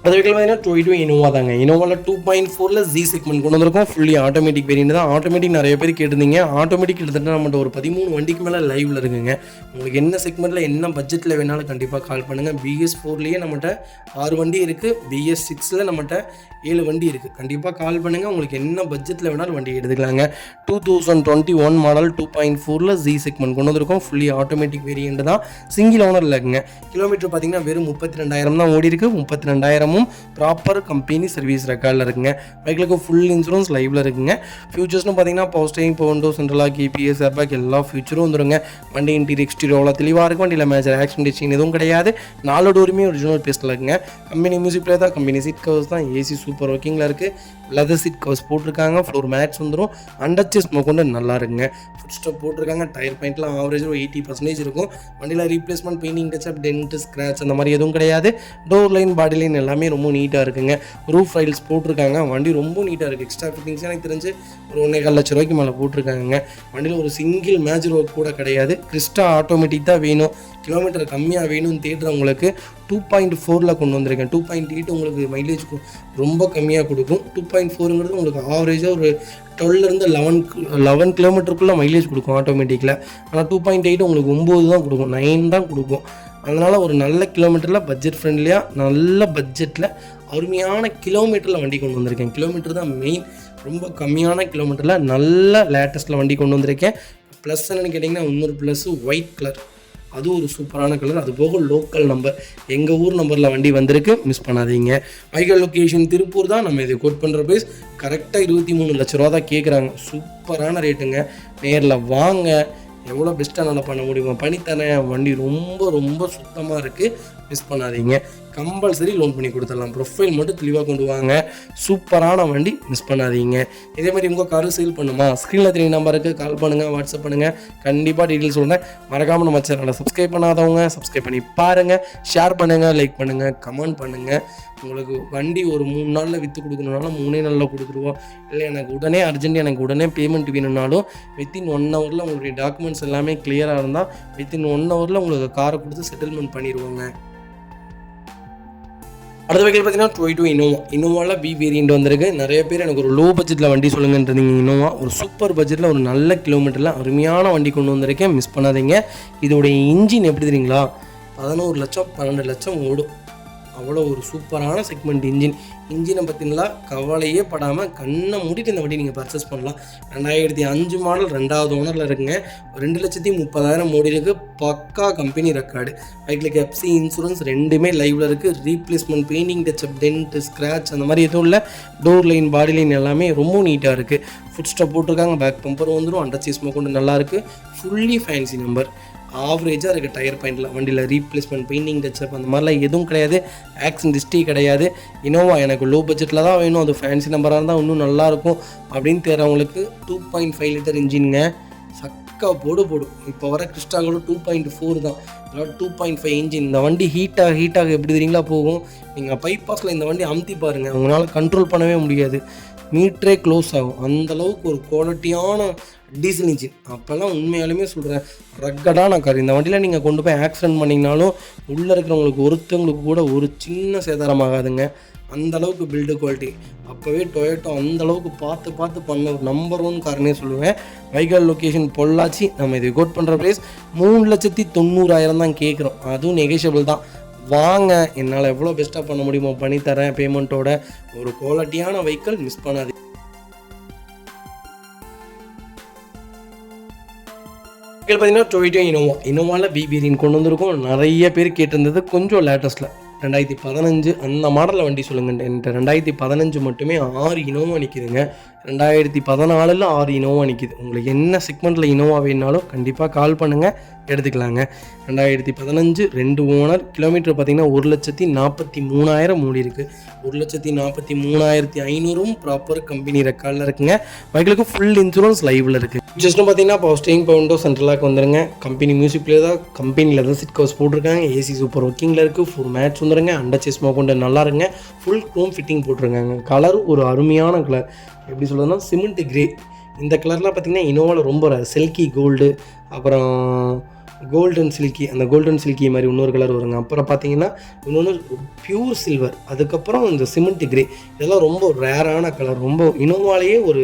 அது வெஹிக்கிள் பார்த்தீங்கன்னா டொயோட்டா இனோவா தாங்க. இனோவாவில் 2.4 Z செக்மெண்ட் கொண்டு வந்திருக்கோம். ஃபுல்லி ஆட்டோமேட்டிக் வேரியன்ட் தான். ஆட்டோமேட்டிக் நிறைய பேர் கேட்டிருந்தீங்க. ஆட்டோமேட்டிக் கிட்டத்தட்ட நம்மகிட்ட ஒரு 13 வண்டிக்கு மேலே லைவில் இருக்குங்க. உங்களுக்கு என்ன செக்மெண்ட்டில், என்ன பட்ஜெட்டில் வேணாலும் கண்டிப்பாக கால் பண்ணுங்கள். BS4லேயே நம்மகிட்ட 6 வண்டி இருக்குது. BS6ல் நம்மகிட்ட 7 வண்டி இருக்குது. கண்டிப்பாக கால் பண்ணுங்கள். உங்களுக்கு என்ன பட்ஜெட்டில் வேணாலும் வண்டி எடுத்துக்கலாங்க. 2021 மாடல் 2.4 Z செக்மெண்ட் கொண்டு வந்திருக்கோம். ஃபுல்லி ஆட்டோமேட்டிக் வேரியன்ட் தான். சிங்கிள் ஓனர் இல்லைங்க. கிலோமீட்டர் பார்த்தீங்கன்னா வெறும் 32,000 தான் ஓடி இருக்குது. 32,000 ப்ராப்பர் கம்பெனி சர்வீஸ் ரெக்கார்டில் இருக்குங்க. பைக்கிலுக்கு ஃபுல் இன்சூரன்ஸ் லைவில் இருக்குங்க. ஃபியூச்சர்ஸ்னு பார்த்தீங்கன்னா power steering, Windows, central lock, EBS, airbag எல்லா ஃபியூச்சரும் வந்துருங்க. வண்டி இன்டீரியர் எக்ஸ்டீரியர் அவ்வளோ தெளிவாக இருக்கும். வண்டியில் மேஜர் ஆக்சிடென்ட் எதுவும் கிடையாது. 4 டோருமே ஒரிஜினல் பேஸ்ட்டில் இருக்குங்க. கம்பெனி மியூசிக் பிளே தான், கம்பெனி சீட் கவர்ஸ் தான், ஏசி சூப்பர் ஒர்க்கிங்கில் இருக்குது. லெதர் சீட் கவர்ஸ் போட்டிருக்காங்க. ஃப்ளோர் மேட்ச் வந்துடும். அண்டர்ச்சேஸ் கொண்டு நல்லா இருக்குங்க. ஃபுட் ஸ்டாப் போட்டிருக்காங்க. டயர் பாயிண்ட்லாம் ஆவரேஜ் ஒரு 80% இருக்கும். வண்டியில் replacement, painting touch up, dent, scratch அந்த மாதிரி எதுவும் கிடையாது. டோர் லைன், பாடி லைன் எல்லாமே ரொம்ப நீட்டாக இருக்குங்க. ரூஃப் ரைல்ஸ் போட்டிருக்காங்க. வண்டி ரொம்ப நீட்டாக இருக்குது. எக்ஸ்ட்ரா ஃபிட்டிங்ஸ் எனக்கு தெரிஞ்சு ஒரு 1.25 லட்ச ரூபாய்க்கு மேலே போட்டிருக்காங்க. வண்டியில் ஒரு சிங்கிள் மேஜர் ஒர்க் கூட கிடையாது. கிறிஸ்டா ஆட்டோமேட்டிக் தான் வேணும், கிலோமீட்டர் கம்மியாக வேணும்னு தேடுறவங்களுக்கு 2.4 கொண்டு வந்திருக்கேன். 2.8 உங்களுக்கு மைலேஜ் ரொம்ப கம்மியாக கொடுக்கும். 2.4ங்கிறது உங்களுக்கு ஆவரேஜாக ஒரு 12 11 கிலோமீட்டருக்குள்ளே மைலேஜ் கொடுக்கும் ஆட்டோமேட்டிக்கில். ஆனால் 2.8 உங்களுக்கு 9 தான் கொடுக்கும், 9 தான் கொடுக்கும். அதனால் ஒரு நல்ல கிலோமீட்டரில் பட்ஜெட் ஃப்ரெண்ட்லியாக, நல்ல பட்ஜெட்டில் அருமையான கிலோமீட்டரில் வண்டி கொண்டு வந்திருக்கேன். கிலோமீட்டர் தான் மெயின். ரொம்ப கம்மியான கிலோமீட்டரில் நல்ல லேட்டஸ்ட்டில் வண்டி கொண்டு வந்திருக்கேன். ப்ளஸ் என்னென்னு கேட்டிங்கன்னா, இன்னொரு ப்ளஸ்ஸு ஒயிட் கலர். அது ஒரு சூப்பரான கலர். அது போக லோக்கல் நம்பர், எங்கள் ஊர் நம்பரில் வண்டி வந்திருக்கு, மிஸ் பண்ணாதீங்க. வெஹிக்கல் லொக்கேஷன் திருப்பூர் தான். நம்ம இதை கோட் பண்ணுற ப்ரைஸ் கரெக்டாக 23 லட்ச ரூபா தான் கேட்குறாங்க. சூப்பரான ரேட்டுங்க. நேரில் வாங்க, எவ்வளோ பெஸ்ட்டாக நல்லா பண்ண முடியுமா பண்ணித்தரேன். வண்டி ரொம்ப ரொம்ப சுத்தமாக இருக்குது, மிஸ் பண்ணாதீங்க. கம்பல்சரி லோன் பண்ணி கொடுத்துடலாம். ப்ரொஃபைல் மட்டும் தெளிவாக கொண்டு வாங்க. சூப்பரான வண்டி, மிஸ் பண்ணாதீங்க. இதே மாதிரி உங்கள் காரு சேல் பண்ணுமா, ஸ்க்ரீனில் 3 நம்பருக்கு கால் பண்ணுங்கள், வாட்ஸ்அப் பண்ணுங்கள். கண்டிப்பாக டீட்டெயில்ஸ் சொல்கிறேன். மறக்காமல் நம்ம சேனலை சப்ஸ்கிரைப் பண்ணாதவங்க சப்ஸ்கிரைப் பண்ணி பாருங்கள், ஷேர் பண்ணுங்கள், லைக் பண்ணுங்கள், கமெண்ட் பண்ணுங்கள். உங்களுக்கு வண்டி ஒரு 3 நாளில் விற்று கொடுக்கணுனாலும் 3 நாளில் கொடுத்துருவோம். இல்லை எனக்கு உடனே அர்ஜென்ட், எனக்கு உடனே பேமெண்ட் வேணும்னாலும் வித்தின் 1 ஹவரில் உங்களுடைய டாக்குமெண்ட்ஸ் எல்லாமே கிளியராக இருந்தால் வித்தின் 1 ஹவரில் உங்களுக்கு காரை கொடுத்து செட்டில்மெண்ட் பண்ணிடுவோங்க. அடுத்த வகையில் பார்த்தீங்கன்னா டொயோட்டா இனோவாவில் பி வேரியண்ட் வந்திருக்கு. நிறைய பேர் எனக்கு ஒரு லோ பட்ஜெட்டில் வண்டி சொல்லுங்கன்றீங்க. இனோவா ஒரு சூப்பர் பட்ஜெட்டில் ஒரு நல்ல கிலோமீட்டரில் அருமையான வண்டி கொண்டு வந்திருக்கேன், மிஸ் பண்ணாதீங்க. இதோடைய இன்ஜின் எப்படி தெரியுங்களா, 11 லட்சம் 12 லட்சம் ஓடும். அவ்வளோ ஒரு சூப்பரான செக்மெண்ட் இன்ஜினை பார்த்தீங்களா, கவலையே படாமல் கண்ணை மூடிட்டு இந்த வண்டி நீங்கள் பர்ச்சேஸ் பண்ணலாம். 2005 மாடல் 2வது ஓனரில் இருக்குங்க. 2,30,000 ஓடி இருக்குது. பக்கா கம்பெனி ரெக்கார்டு. பைக்கில் எஃப்சி இன்சூரன்ஸ் ரெண்டுமே லைவில் இருக்குது. Replacement, painting touch up, dent, scratch அந்த மாதிரி எதுவும் இல்லை. டோர் லைன், பாடி லைன் எல்லாமே ரொம்ப நீட்டாக இருக்குது. ஃபுட் ஸ்டாப் போட்டிருக்காங்க. பேக் பம்பர் வந்துடும். அண்டர் சீஸ் கொண்டு நல்லாயிருக்கு. Fully fancy number. ஆவரேஜாக இருக்குது டயர் பாயிண்டில். வண்டியில் ரீப்ளேஸ்மெண்ட், பெயிண்டிங் டச்சப் அந்த மாதிரிலாம் எதுவும் கிடையாது. ஆக்சிடென்ட் ஹிஸ்ட்ரி கிடையாது. இனோவா எனக்கு லோ பட்ஜெட்டில் தான் வேணும், அது ஃபேன்சி நம்பராக இருந்தால் இன்னும் நல்லாயிருக்கும் அப்படின்னு தேர்றவங்களுக்கு 2.5 லிட்டர் இன்ஜின்ங்க. சக்கா போடும். இப்போ வர கிறிஸ்டாக்களோ 2.4 தான். அதனால் 2.5 இன்ஜின். இந்த வண்டி ஹீட்டாக எப்படி தெரியுங்களா போகும். நீங்கள் பைபாஸில் இந்த வண்டி அமுத்தி பாருங்கள், உங்களால் கண்ட்ரோல் பண்ணவே முடியாது. மீட்டரே க்ளோஸ் ஆகும். அந்தளவுக்கு ஒரு குவாலிட்டியான டீசல் இன்ஜின். அப்போல்லாம் உண்மையாலுமே சொல்கிறேன், ரக்கடான கார். இந்த வண்டியில் நீங்கள் கொண்டு போய் ஆக்சிடென்ட் பண்ணிங்கனாலும் உள்ளே இருக்கிறவங்களுக்கு ஒருத்தவங்களுக்கு கூட ஒரு சின்ன சேதாரமாகாதுங்க. அந்தளவுக்கு பில்டு குவாலிட்டி. அப்போவே டொயோட்டோ அந்தளவுக்கு பார்த்து பண்ண ஒரு நம்பர் 1 கார்னே சொல்லுவேன். வைகால் லொக்கேஷன் பொள்ளாச்சி. நம்ம இது கோட் பண்ணுற ப்ரைஸ் 3,90,000 தான் கேட்குறோம். அதுவும் நெகோஷியபிள் தான். வாங்க, என்னால் எவ்வளோ பெஸ்ட்டாக பண்ண முடியுமோ பண்ணித்தரேன் பேமெண்ட்டோட. ஒரு குவாலிட்டியான வெஹிக்கிள், மிஸ் பண்ணாது. பார்த்தீங்கன்னா டொயோட்டா இனோவாவில் பி வேரியண்ட் கொண்டு வந்திருக்கோம். நிறைய பேர் கேட்டிருந்தது கொஞ்சம் லேட்டஸ்ட்டில் 2015 அந்த மாடலில் வண்டி சொல்லுங்கள். என்கிட்ட 2015 மட்டுமே 6 இனோவா நிற்கிதுங்க. 2014 6 இனோவா நிற்கிது. உங்களுக்கு என்ன செக்மெண்ட்டில் இனோவா வேணுனாலும் கண்டிப்பாக கால் பண்ணுங்கள், எடுத்துக்கலாங்க. 2015 2 ஓனர். கிலோமீட்டர் பார்த்திங்கன்னா 1,43,000 மூடி இருக்குது. 1,43,500 ப்ராப்பர் கம்பெனி ரெக்கார்டில் இருக்குங்க. பைக்கிலுக்கு ஃபுல் இன்சூரன்ஸ் லைவில் இருக்குது. ஜஸ்ட்னு பார்த்தீங்கன்னா பவர் ஸ்டீரிங், பவர் விண்டோ, சென்ட்ரலாக வந்துடுங்க. கம்பெனி மியூசிக் பிளேயர் தான். கம்பெனியில் தான் சீட் கவர்ஸ் போட்டிருக்காங்க. ஏசி சூப்பர் ஒர்க்கிங்கில் இருக்குது. ஃபுல் மேட்ச் வந்துடுங்க. அண்டர் சேஸ் கொண்டு நல்லா இருங்க. ஃபுல் க்ரோம் ஃபிட்டிங் போட்டிருக்காங்க. கலர் ஒரு அருமையான கலர். எப்படி சொல்கிறதுனா சிமெண்ட் கிரே. இந்த கலர்லாம் பார்த்திங்கன்னா இனோவாவில் ரொம்ப சில்கி கோல்டு, அப்புறம் கோல்டன் சில்கி, அந்த கோல்டன் சில்கி மாதிரி இன்னொரு கலர் வருங்க. அப்புறம் பார்த்தீங்கன்னா இன்னொன்று பியூர் சில்வர், அதுக்கப்புறம் இந்த சிமெண்ட் கிரே. இதெல்லாம் ரொம்ப ரேரான கலர். ரொம்ப இனோவாலேயே ஒரு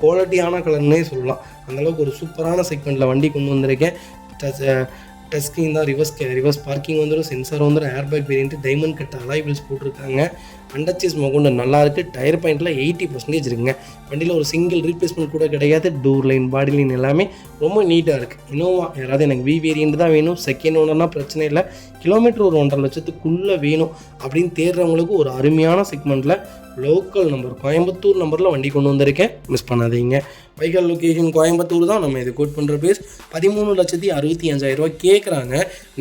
குவாலிட்டியான கலர்னே சொல்லலாம். அந்தளவுக்கு ஒரு சூப்பரான செக்மெண்ட்டில் வண்டி கொண்டு வந்திருக்கேன். டச் ஸ்க்ரீன் தான். ரிவர்ஸ் பார்க்கிங் வந்துடும். சென்சார் வந்துடும். Airbag variant. Diamond cut alloy wheels போட்டிருக்காங்க. அண்டர் சேஸ் கொண்டு நல்லா இருக்குது. டயர் பாயிண்டில் 80% இருக்குங்க. வண்டியில் ஒரு சிங்கிள் ரீப்ளேஸ்மெண்ட் கூட கிடையாது. டோர் லைன், பாடி லைன் எல்லாமே ரொம்ப நீட்டாக இருக்குது. இனோவா யாராவது எனக்கு வி வேரியன்ட் தான் வேணும், செகண்ட் ஓனர்னால் பிரச்சனை இல்லை, கிலோமீட்டர் ஒரு 1.5 லட்சத்துக்குள்ளே வேணும் அப்படின்னு தேடுறவங்களுக்கு ஒரு அருமையான செக்மெண்ட்டில் லோக்கல் நம்பர், கோயம்புத்தூர் நம்பரில் வண்டி கொண்டு வந்திருக்கேன், மிஸ் பண்ணாதீங்க. வைக்கல் லொக்கேஷன் கோயம்புத்தூர் தான். நம்ம இது கோட் பண்ணுற ப்ரைஸ் 13,65,000 கேட்குறாங்க.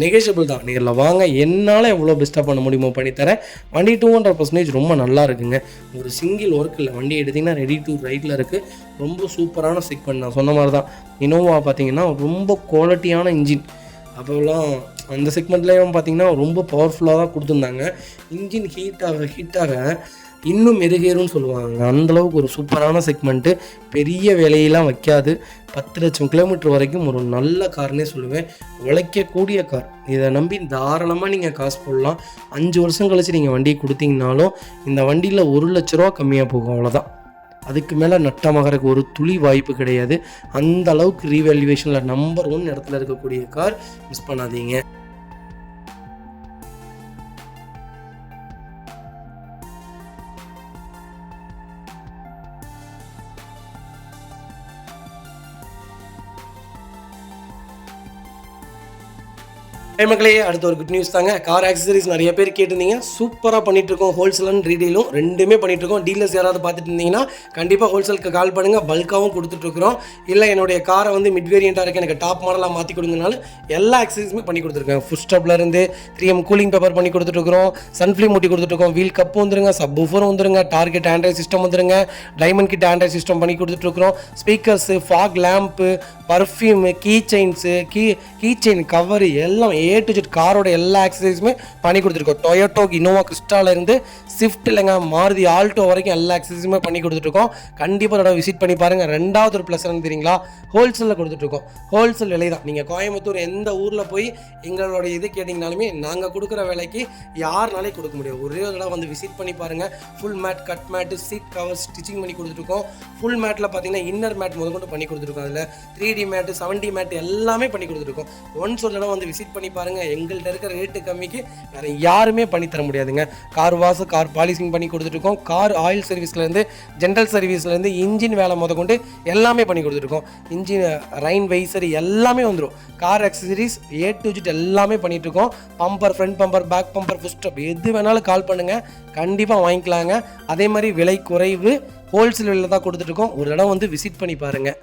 நெகோஷியபிள் தான். நேரில் வாங்க, என்னால் எவ்வளோ பெஸ்ட்டாக பண்ண முடியுமோ பண்ணித்தரேன். வண்டி 200% ரொம்ப நல்லா இருக்குங்க. ஒரு சிங்கிள் ஒர்க் இல்லை. வண்டி எடுத்திங்கன்னா ரெடி டு ரைட்டில் இருக்குது. ரொம்ப சூப்பரான செக்மெண்ட். நான் சொன்ன மாதிரி தான். இனோவா பார்த்தீங்கன்னா ரொம்ப குவாலிட்டியான இன்ஜின். அப்போல்லாம் அந்த செக்மெண்ட்லேயும் பார்த்தீங்கன்னா ரொம்ப பவர்ஃபுல்லாக தான் கொடுத்துருந்தாங்க. இன்ஜின் ஹீட்டாக இன்னும் மெருகேறும்னு சொல்லுவாங்க. அந்தளவுக்கு ஒரு சூப்பரான செக்மெண்ட்டு. பெரிய விலையெல்லாம் வைக்காது. 10 லட்சம் கிலோமீட்டர் வரைக்கும் ஒரு நல்ல கார்னே சொல்லுவேன். உழைக்கக்கூடிய கார். இதை நம்பி தாராளமாக நீங்கள் காசு போடலாம். 5 வருஷம் கழிச்சு நீங்கள் வண்டியை கொடுத்தீங்கனாலும் இந்த வண்டியில் 1 லட்ச ரூபா கம்மியாக போகும், அவ்வளோதான். அதுக்கு மேலே நட்டமாகறதுக்கு ஒரு துளி வாய்ப்பு கிடையாது. அந்த அளவுக்கு ரீவேல்யூவேஷனில் நம்பர் 1 இடத்துல இருக்கக்கூடிய கார், மிஸ் பண்ணாதீங்க. மக்களே, அடுத்த ஒரு குட் நியூஸ் தாங்க. கார் ஆக்சசரிஸ் நிறைய பேர் கேட்டிருந்தீங்க. சூப்பராக பண்ணிட்டு இருக்கோம். ஹோல்சேல் அண்ட் ரீடெயிலும் ரெண்டுமே பண்ணிட்டு இருக்கோம். டீலர்ஸ் யாராவது பார்த்துட்டு இருந்தீங்கன்னா கண்டிப்பாக ஹோல்சேலுக்கு கால் பண்ணுங்க. பல்காகவும் கொடுத்துட்ருக்குறோம். இல்லை என்னுடைய காரை வந்து மிட் வேரியண்ட்டாக இருக்குது, எனக்கு டாப் மாடலாக மாற்றி கொடுங்கனாலும் எல்லா ஆக்சசரிஸுமே பண்ணி கொடுத்துருக்கேன். ஃபுட் ஸ்டாப்லேருந்து 3M கூலிங் பேப்பர் பண்ணி கொடுத்துட்ருக்குறோம். சன்ஃப்ளேம் மூட்டி கொடுத்துட்ருக்கோம். வீல் கப்பு வந்துருங்க, சப் ஊஃபரும் வந்துருங்க, டார்கெட் ஆண்ட்ராய்ட் சிஸ்டம் வந்துருங்க, டைமண்ட் கிட் ஆண்ட்ராய்ட் சிஸ்டம் பண்ணி கொடுத்துட்ருக்குறோம். Speakers, fog lamp, perfume, key chains, key chain cover எல்லாம் A to Z காரோட எல்லா ஆக்சசரிஸுமே பண்ணி கொடுத்துருக்கோம். டொயோட்டோ, இனோவா கிறிஸ்டாலேருந்து ஸ்விஃப்ட் இல்லைங்க மாருதி ஆல்டோ வரைக்கும் எல்லா ஆக்சசரிஸுமே பண்ணி கொடுத்துட்ருக்கோம். கண்டிப்பாக அதோட விசிட் பண்ணி பாருங்கள். ரெண்டாவது ஒரு ப்ளஸ் என்ன தெரியுங்களா, ஹோல்சேலில் கொடுத்துட்ருக்கோம். ஹோல்சேல் விலை தான். நீங்கள் கோயம்புத்தூர் எந்த ஊரில் போய் எங்களோட இது கேட்டிங்கனாலுமே நாங்கள் கொடுக்குற விலைக்கு யாருனாலே கொடுக்க முடியும். ஒரே ஒரு தடவை வந்து விசிட் பண்ணி பாருங்கள். Full mat, cut mat, seat cover stitching பண்ணி கொடுத்துருக்கோம். ஃபுல் மேட்டில் பார்த்தீங்கன்னா இன்னர் மேட் முதற்கொண்டு பண்ணி கொடுத்துருக்கோம். அதில் 3D மேட்டு, 7D மேட்டு எல்லாமே பண்ணி கொடுத்துருக்கோம். ஒன்ஸ் ஒரு தடவை வந்து விசிட் பண்ணி பாருங்கள். எங்கள்கிட்ட இருக்கிற ரேட்டு கம்மிக்கு வேறு யாருமே பண்ணி தர முடியாதுங்க. கார் வாஷ், கார் பாலிசிங் பண்ணி கொடுத்துருக்கோம். கார் ஆயில் சர்வீஸ்லேருந்து, ஜென்ரல் சர்வீஸ்லேருந்து, இன்ஜின் வேலை முதற்கொண்டு எல்லாமே பண்ணி கொடுத்துருக்கோம். இன்ஜின் ரைன் வைசர் எல்லாமே வந்துடும். Car accessories A to Z எல்லாமே பண்ணிகிட்ருக்கோம். Bumper, front bumper, back bumper, foot stop எது வேணாலும் கால் பண்ணுங்கள், கண்டிப்பாக வாங்கிக்கலாங்க. அதே மாதிரி விலை குறைவு, ஹோல்சேல் விலையில் தான் கொடுத்துட்ருக்கோம். ஒரு இடம் வந்து விசிட் பண்ணி பாருங்கள்.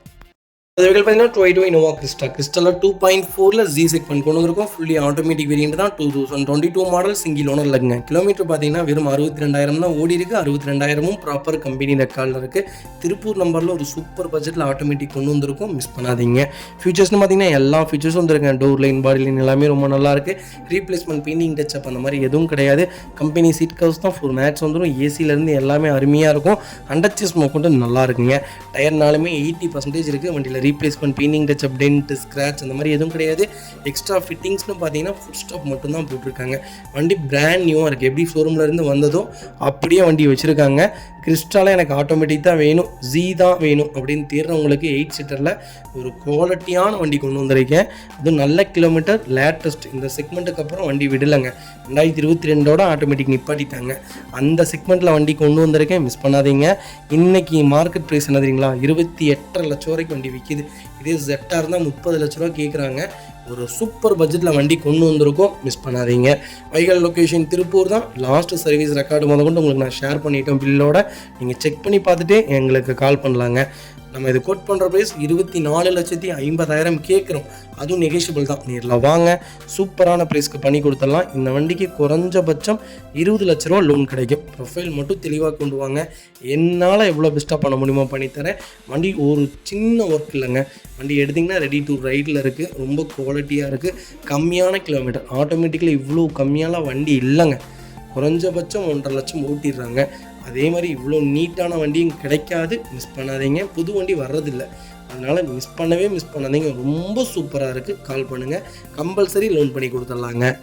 அது பார்த்தீங்கன்னா டொயோட்டோ இனோவா கிறிஸ்டலில் 2.4 Z செக்மெண்ட் கொண்டு இருக்கும். ஃபுல்லி ஆட்டோமேட்டிக் வேரியன்ட் தான். 2022 மாடல், சிங்கிள் ஓனர் லக்குங்க. கிலோமீட்டர் பார்த்தீங்கன்னா வெறும் 62,000 தான் ஓடி இருக்குது. 62,000 ப்ராப்பர் கம்பெனி ரெக்கார்டில் இருக்குது. திருப்பூர் நம்பரில் ஒரு சூப்பர் பட்ஜெட்டில் ஆட்டோமேட்டிக் கொண்டு வந்திருக்கும். மிஸ் பண்ணாதீங்க. ஃபியூச்சர்ஸ்னு பார்த்தீங்கன்னா எல்லா ஃபியூச்சர்ஸும் வந்துருங்க. டோர் லைன், பாடி லைன் எல்லாமே ரொம்ப நல்லா இருக்குது. ரீப்ளேஸ்மெண்ட், பெயிண்டிங், டச் அப் அந்த மாதிரி எதுவும் கிடையாது. கம்பெனி சீட் கவர்ஸ் தான் ஃபுல் மேட்ச் வந்துடும். ஏசியிலேருந்து எல்லாமே அருமையாக இருக்கும். அண்டர்ச்சஸ் கொண்டு நல்லா இருக்குங்க. டயர்னாலுமே 80% இருக்குது. வண்டியில் replacement, painting, touch up, dent, scratch அந்த மாதிரி எதுவும் கிடையாது. எக்ஸ்ட்ரா ஃபிட்டிங்ஸ்னு பார்த்தீங்கன்னா ஃபுட் ஸ்டாப் மட்டும்தான் போட்டிருக்காங்க. வண்டி பிராண்ட் நியூவாக இருக்குது. எப்படி ஷோரூமில் இருந்து வந்ததோ அப்படியே வண்டி வச்சுருக்காங்க. கிறிஸ்டால எனக்கு ஆட்டோமேட்டிக் தான் வேணும், Z தான் வேணும் அப்படின்னு தேடுறவங்களுக்கு 8 சீட்டரில் ஒரு குவாலிட்டியான வண்டி கொண்டு வந்திருக்கேன். அதுவும் நல்ல கிலோமீட்டர், லேட்டஸ்ட். இந்த செக்மெண்ட்டுக்கு அப்புறம் வண்டி விடலைங்க. 2022 ஆட்டோமேட்டிக் நிப்பாட்டிட்டாங்க. அந்த செக்மெண்ட்டில் வண்டி கொண்டு வந்திருக்கேன். மிஸ் பண்ணாதீங்க. இன்றைக்கி மார்க்கெட் ப்ரைஸ் என்ன தெரியுங்களா, 28.5 லட்சம் வரைக்கும் வண்டி விற்கிது. இதே ZR இருந்தால் 30 லட்ச ரூபா கேட்குறாங்க. ஒரு சூப்பர் பட்ஜெட்டில் வண்டி கொண்டு வந்திருக்கோம். மிஸ் பண்ணாதீங்க. வைகல் லொக்கேஷன் திருப்பூர் தான். லாஸ்ட் சர்வீஸ் ரெக்கார்டு முதற்கொண்டு உங்களுக்கு நான் ஷேர் பண்ணிட்டோம் பில்லோட. நீங்கள் செக் பண்ணி பார்த்துட்டு எங்களுக்கு கால் பண்ணலாங்க. நம்ம இது கோட் பண்ணுற ப்ரைஸ் 24,50,000 கேட்குறோம். அதுவும் நெகோஷியபிள் தான். நேரில் வாங்க, சூப்பரான ப்ரைஸ்க்கு பண்ணி கொடுத்துடலாம். இந்த வண்டிக்கு குறைஞ்சபட்சம் 20 லட்ச ரூபா லோன் கிடைக்கும். ப்ரொஃபைல் மட்டும் தெளிவாக கொண்டு வாங்க. என்னால் எவ்வளோ பெஸ்ட்டாக பண்ண முடியுமோ பண்ணித்தரேன். வண்டி ஒரு சின்ன ஒர்க் இல்லைங்க. வண்டி எடுத்திங்கன்னா ரெடி டு ரைடில் இருக்குது. ரொம்ப குவாலிட்டியாக இருக்குது. கம்மியான கிலோமீட்டர். ஆட்டோமேட்டிக்கலி இவ்வளோ கம்மியான வண்டி இல்லைங்க. குறைஞ்சபட்சம் 1.5 லட்சம் ஓட்டிடுறாங்க. அதே மாதிரி இவ்வளோ நீட்டான வண்டியும் கிடைக்காது. மிஸ் பண்ணாதீங்க. புது வண்டி வர்றதில்லை, அதனால் மிஸ் பண்ணாதீங்க. ரொம்ப சூப்பராக இருக்குது. கால் பண்ணுங்கள். கம்பல்சரி லோன் பண்ணி கொடுத்துட்லாங்க.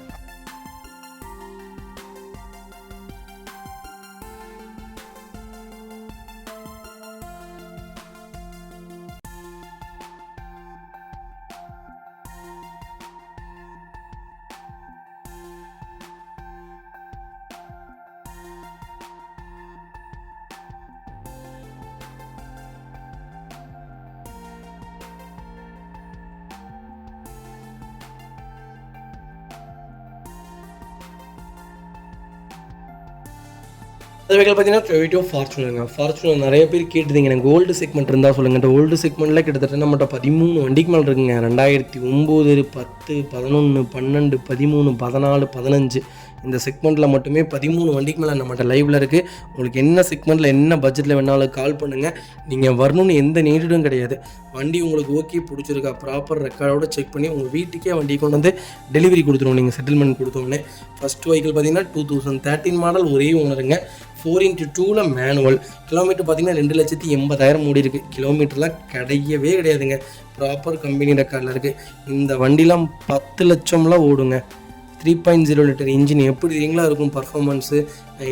அது பார்த்தீங்கன்னா டொயோட்டோ ஃபார்ச்சுனருங்க. ஃபார்ச்சுனர் நிறைய பேர் கேட்டுருந்தீங்க, எனக்கு ஓல்டு செக்மெண்ட் இருந்தால் சொல்லுங்கள். இந்த ஓல்டு செக்மெண்ட்டில் கிட்டத்தட்ட நம்மகிட்ட 13 வண்டிக்கு மேலே இருக்குங்க. 2009, 10, 11, 12, 13, 14, 15 இந்த செக்மெண்ட்டில் மட்டுமே 13 வண்டிக்கு மேலே நம்மகிட்ட லைவில் இருக்குது. உங்களுக்கு என்ன செக்மெண்ட்டில் என்ன பட்ஜெட்டில் வேணாலும் கால் பண்ணுங்கள். நீங்கள் வரணும்னு எந்த நீடும் கிடையாது. வண்டி உங்களுக்கு ஓகே பிடிச்சிருக்கா, ப்ராப்பர் ரெக்கார்டோடு செக் பண்ணி உங்கள் வீட்டுக்கே வண்டி கொண்டு வந்து டெலிவரி கொடுத்துருவோம். நீங்கள் செட்டில்மெண்ட் கொடுத்தோன்னே. ஃபஸ்ட் வெஹிக்கிள் பார்த்தீங்கன்னா 2013 மாடல், ஒரே ஓனருங்க. 4x2 manual. கிலோமீட்டர் பார்த்தீங்கன்னா 2,80,000 ஓடி இருக்குது. கிலோமீட்டர்லாம் கிடையவே கிடையாதுங்க. ப்ராப்பர் கம்பெனி ரெக்கார்டில் இருக்குது. இந்த வண்டிலாம் 10 லட்சம்லாம் ஓடுங்க. 3.0 லிட்டர் இன்ஜின் எப்படி தெரியுங்களா இருக்கும் பர்ஃபார்மன்ஸு.